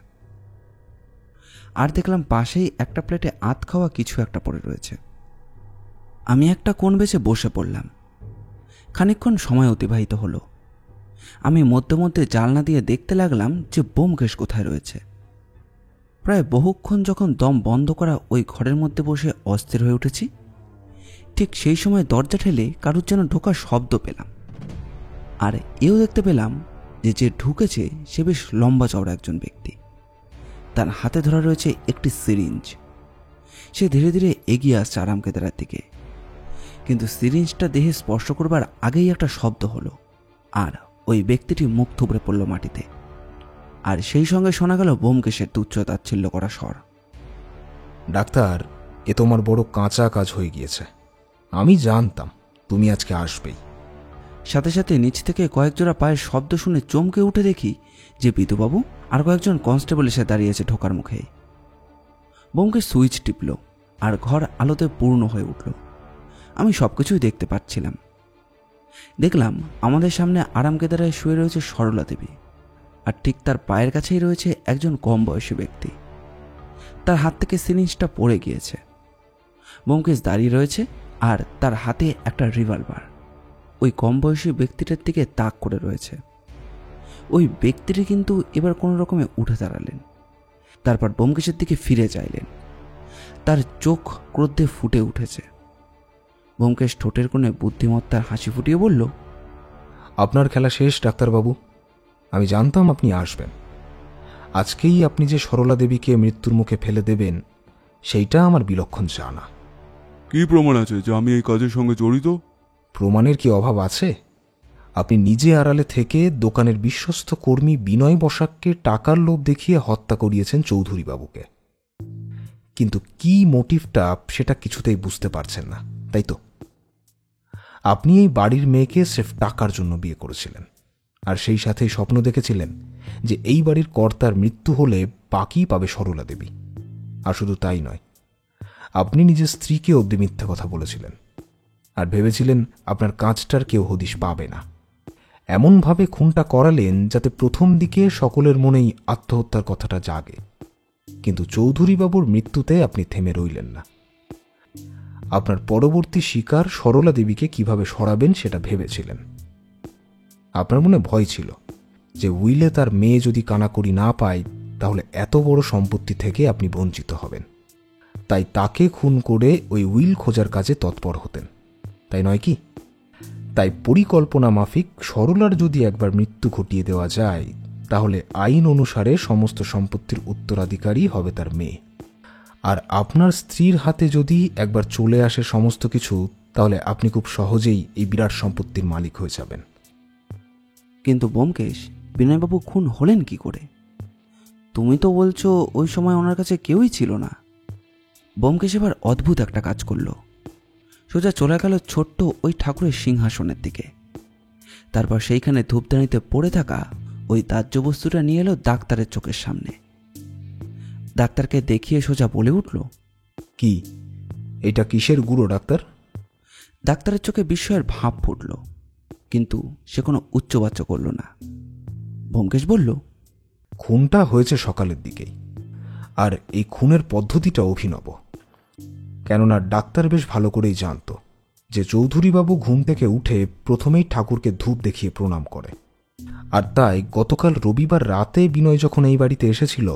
[SPEAKER 1] আর দেখলাম পাশেই একটা প্লেটে আধ খাওয়া কিছু একটা পড়ে রয়েছে। আমি একটা কোণ বেছে বসে পড়লাম। খানিকক্ষণ সময় অতিবাহিত হলো। আমি মধ্যে মধ্যে জানলা দিয়ে দেখতে লাগলাম যে ব্যোমকেশ কোথায় রয়েছে। প্রায় বহুক্ষণ যখন দম বন্ধ করা ওই ঘরের মধ্যে বসে অস্থির হয়ে উঠেছি, ঠিক সেই সময় দরজা ঠেলে কারুর যেন ঢোকার শব্দ পেলাম। আর এও দেখতে পেলাম যে যে ঢুকেছে সে বেশ লম্বা চওড়া একজন ব্যক্তি। তার হাতে ধরা রয়েছে একটি সিরিঞ্জ। সে ধীরে ধীরে এগিয়ে আসছে আরামকেদারার দিকে, কিন্তু সিরিঞ্জটা দেহে স্পর্শ করবার আগেই একটা শব্দ হলো আর ওই ব্যক্তিটি মুখ থুবড়ে পড়ল মাটিতে। আর সেই সঙ্গে শোনা গেল ব্যোমকেশের তুচ্ছ তাচ্ছিল্য করা স্বর।
[SPEAKER 2] ডাক্তার, এ তোমার বড় কাঁচা কাজ হয়ে গিয়েছে। আমি জানতাম তুমি আজকে আসবেই।
[SPEAKER 1] সাথে সাথে নিচ থেকে কয়েক জোড়া পায়ের শব্দ শুনে চমকে উঠে দেখি যে বিধুবাবু আর কয়েকজন কনস্টেবল এসে দাঁড়িয়েছে ঢোকার মুখেই। ব্যোমকেশ সুইচ টিপল আর ঘর আলোতে পূর্ণ হয়ে উঠল। আমি সবকিছুই দেখতে পাচ্ছিলাম। দেখলাম আমাদের সামনে আরামকেদারায় শুয়ে রয়েছে সরলা দেবী, আর ঠিক তার পায়ের কাছেই রয়েছে একজন কম বয়সী ব্যক্তি। তার হাত থেকে সিরিঞ্জটা পড়ে গিয়েছে। ব্যোমকেশ দাঁড়িয়ে রয়েছে আর তার হাতে একটা রিভলভার। ওই কম বয়সী ব্যক্তিটার দিকে তাক করে রয়েছে। ওই ব্যক্তিটি কিন্তু এবার কোনো রকমে উঠে দাঁড়ালেন, তারপর ব্যোমকেশের দিকে ফিরে চাইলেন। তার চোখ ক্রোধে ফুটে উঠেছে। ব্যোমকেশ ঠোঁটের কোণে বুদ্ধিমত্তার হাসি ফুটিয়ে বলল,
[SPEAKER 2] আপনার খেলা শেষ ডাক্তারবাবু। আমি জানতাম আপনি আসবেন। আজকেই আপনি যে সরলা দেবীকে মৃত্যুর মুখে ফেলে দেবেন সেইটা আমার বিলক্ষণ জানা।
[SPEAKER 7] কি প্রমাণ আছে যে আমি এই কাজের সঙ্গে জড়িত?
[SPEAKER 2] প্রমাণের কি অভাব আছে? আপনি নিজে আড়ালে থেকে দোকানের বিশ্বস্ত কর্মী বিনয় বসাককে টাকার লোভ দেখিয়ে হত্যা করিয়েছেন চৌধুরীবাবুকে। কিন্তু কি মোটিভটা সেটা কিছুতেই বুঝতে পারছেন না, তাই তো? আপনি এই বাড়ির মেয়েকে স্রেফ টাকার জন্য বিয়ে করেছিলেন, আর সেই সাথেই স্বপ্ন দেখেছিলেন যে এই বাড়ির কর্তার মৃত্যু হলে বাকি পাবে সরলা দেবী। আর শুধু তাই নয়, আপনি নিজের স্ত্রীকে অবধি মিথ্যে কথা বলেছিলেন আর ভেবেছিলেন আপনার কাজটার কেউ হদিশ পাবে না। এমনভাবে খুনটা করালেন যাতে প্রথম দিকে সকলের মনেই আত্মহত্যার কথাটা জাগে। কিন্তু চৌধুরীবাবুর মৃত্যুতে আপনি থেমে রইলেন না। আপনার পরবর্তী শিকার সরলা দেবীকে কিভাবে সরাবেন সেটা ভেবেছিলেন। আপনার মনে ভয় ছিল যে উইলে তার মেয়ে যদি কানাকড়ি না পায় তাহলে এত বড় সম্পত্তি থেকে আপনি বঞ্চিত হবেন। তাই তাকে খুন করে ওই উইল খোঁজার কাজে তৎপর হতেন, তাই নয় কি? তাই পরিকল্পনা মাফিক সরলার যদি একবার মৃত্যু ঘটিয়ে দেওয়া যায় তাহলে আইন অনুসারে সমস্ত সম্পত্তির উত্তরাধিকারী হবে তার মেয়ে। আর আপনার স্ত্রীর হাতে যদি একবার চলে আসে সমস্ত কিছু, তাহলে আপনি খুব সহজেই এই বিরাট সম্পত্তির মালিক হয়ে যাবেন।
[SPEAKER 1] কিন্তু ব্যোমকেশ, বিনয়বাবু খুন হলেন কি করে? তুমি তো বলছো ওই সময় ওনার কাছে কেউই ছিল না। ব্যোমকেশ এবার অদ্ভুত একটা কাজ করলো। সোজা চলে গেল ছোট্ট ওই ঠাকুরের সিংহাসনের দিকে। তারপর সেইখানে ধূপদানিতে পড়ে থাকা ওই দাহ্য বস্তুটা নিয়ে এলো ডাক্তারের চোখের সামনে। ডাক্তারকে দেখিয়ে সোজা বলে উঠল,
[SPEAKER 2] কি এটা কিসের গুঁড়ো ডাক্তার?
[SPEAKER 1] ডাক্তারের চোখে বিস্ময়ের ভাব ফুটল, কিন্তু সে কোনো উচ্চবাচ্য করল না। ব্যোমকেশ বলল,
[SPEAKER 2] খুনটা হয়েছে সকালের দিকেই, আর এই খুনের পদ্ধতিটা অভিনব। কেননা ডাক্তার বেশ ভালো করেই জানত যে চৌধুরীবাবু ঘুম থেকে উঠে প্রথমেই ঠাকুরকে ধূপ দেখিয়ে প্রণাম করে। আর তাই গতকাল রবিবার রাতে বিনয় যখন এই বাড়িতে এসেছিল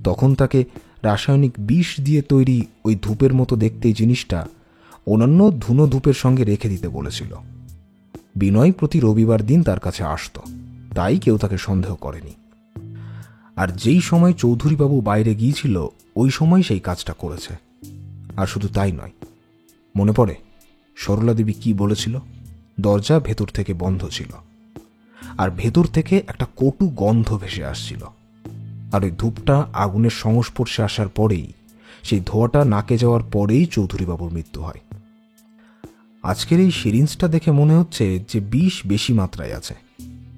[SPEAKER 2] তখন তাকে রাসায়নিক বিষ দিয়ে তৈরি ওই ধূপের মতো দেখতে এই জিনিসটা অন্যান্য ধুনো ধূপের সঙ্গে রেখে দিতে বলেছিল। বিনয় প্রতি রবিবার দিন তার কাছে আসত, তাই কেউ তাকে সন্দেহ করেনি। আর যেই সময় চৌধুরীবাবু বাইরে গিয়েছিল ওই সময় সেই কাজটা করেছে। আর শুধু তাই নয়, মনে পড়ে সরলা দেবী কি বলেছিল? দরজা ভেতর থেকে বন্ধ ছিল, আর ভেতর থেকে একটা কটু গন্ধ ভেসে আসছিল। আর ওই ধূপটা আগুনের সংস্পর্শে আসার পরেই, সেই ধোঁয়াটা নাকে যাওয়ার পরেই চৌধুরীবাবুর মৃত্যু হয়। আজকের এই সিরিঞ্জটা দেখে মনে হচ্ছে যে বিষ বেশি মাত্রায় আছে,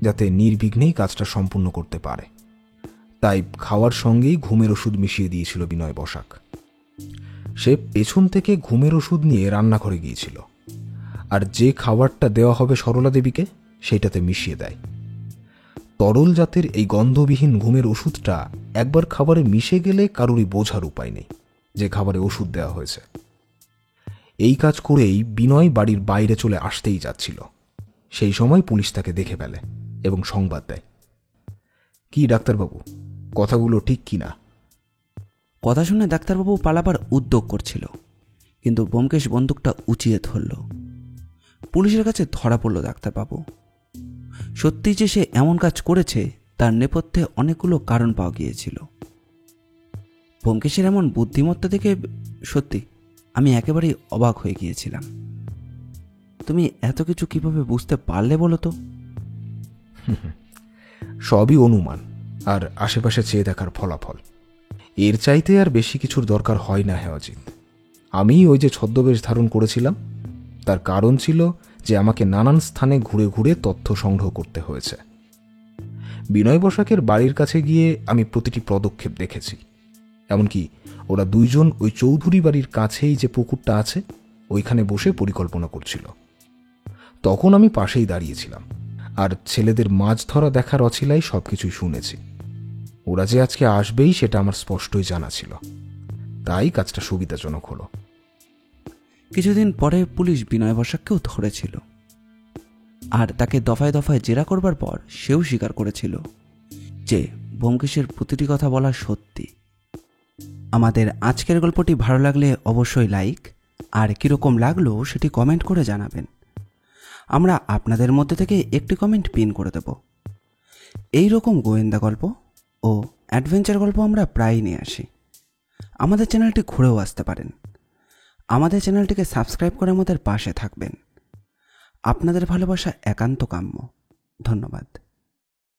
[SPEAKER 2] যাতে নির্বিঘ্নেই কাজটা সম্পূর্ণ করতে পারে। তাই খাওয়ার সঙ্গেই ঘুমের ওষুধ মিশিয়ে দিয়েছিল বিনয় বসাক। সে পেছন থেকে ঘুমের ওষুধ নিয়ে রান্নাঘরে গিয়েছিল, আর যে খাবারটা দেওয়া হবে সরলা দেবীকে সেইটাতে মিশিয়ে দেয়। তরল জাতের এই গন্ধবিহীন ঘুমের ওষুধটা একবার খাবারে মিশে গেলে কারোরই বোঝার উপায় নেই যে খাবারে ওষুধ দেওয়া হয়েছে। এই কাজ করেই বিনয় বাড়ির বাইরে চলে আসতেই যাচ্ছিল। সেই সময় পুলিশ তাকে দেখে ফেলে এবং সংবাদ দেয়। কি ডাক্তারবাবু, কথাগুলো ঠিক কি না?
[SPEAKER 1] কথা শুনে ডাক্তারবাবু পালাবার উদ্যোগ করছিল, কিন্তু ব্যোমকেশ বন্দুকটা উঁচিয়ে ধরল। পুলিশের কাছে ধরা পড়ল ডাক্তারবাবু। সত্যি যে সে এমন কাজ করেছে তার নেপথ্যে অনেকগুলো কারণ পাওয়া গিয়েছিল। ব্যোমকেশের এমন বুদ্ধিমত্তা দেখে সত্যি আমি একেবারেই অবাক হয়ে গিয়েছিলাম। তুমি এত কিছু কিভাবে বুঝতে পারলে বলো তো?
[SPEAKER 2] সবই অনুমান আর আশেপাশে চেয়ে দেখার ফলাফল। এর চাইতে আর বেশি কিছুর দরকার হয় না। হ্যাঁ অজিত, আমি ওই যে ছদ্মবেশ ধারণ করেছিলাম তার কারণ ছিল যে আমাকে নানান স্থানে ঘুরে ঘুরে তথ্য সংগ্রহ করতে হয়েছে। বিনয় বসাকের বাড়ির কাছে গিয়ে আমি প্রতিটি পদক্ষেপ দেখেছি। এমনকি ওরা দুইজন ওই চৌধুরী বাড়ির কাছেই যে পুকুরটা আছে ওইখানে বসে পরিকল্পনা করছিল। তখন আমি পাশেই দাঁড়িয়েছিলাম, আর ছেলেদের মাছ ধরা দেখার অছিলাই সবকিছুই শুনেছি। ওরা যে আজকে আসবেই সেটা আমার স্পষ্টই জানা ছিল, তাই কাজটা সুবিধাজনক হলো।
[SPEAKER 1] কিছুদিন পরে পুলিশ বিনয় বসাককেও ধরেছিল, আর তাকে দফায় দফায় জেরা করবার পর সেও স্বীকার করেছিল যে ব্যোমকেশের প্রতিটি কথা বলা সত্যি। আমাদের আজকের গল্পটি ভালো লাগলে অবশ্যই লাইক, আর কীরকম লাগলো সেটি কমেন্ট করে জানাবেন। আমরা আপনাদের মধ্যে থেকে একটি কমেন্ট পিন করে দেব। এই রকম গোয়েন্দা গল্প ও অ্যাডভেঞ্চার গল্প আমরা প্রায়ই নিয়ে আসি। আমাদের চ্যানেলটি ঘুরেও আসতে পারেন। আমাদের চ্যানেলটিকে সাবস্ক্রাইব করে আমাদের পাশে থাকবেন। আপনাদের ভালোবাসা একান্ত কাম্য। ধন্যবাদ।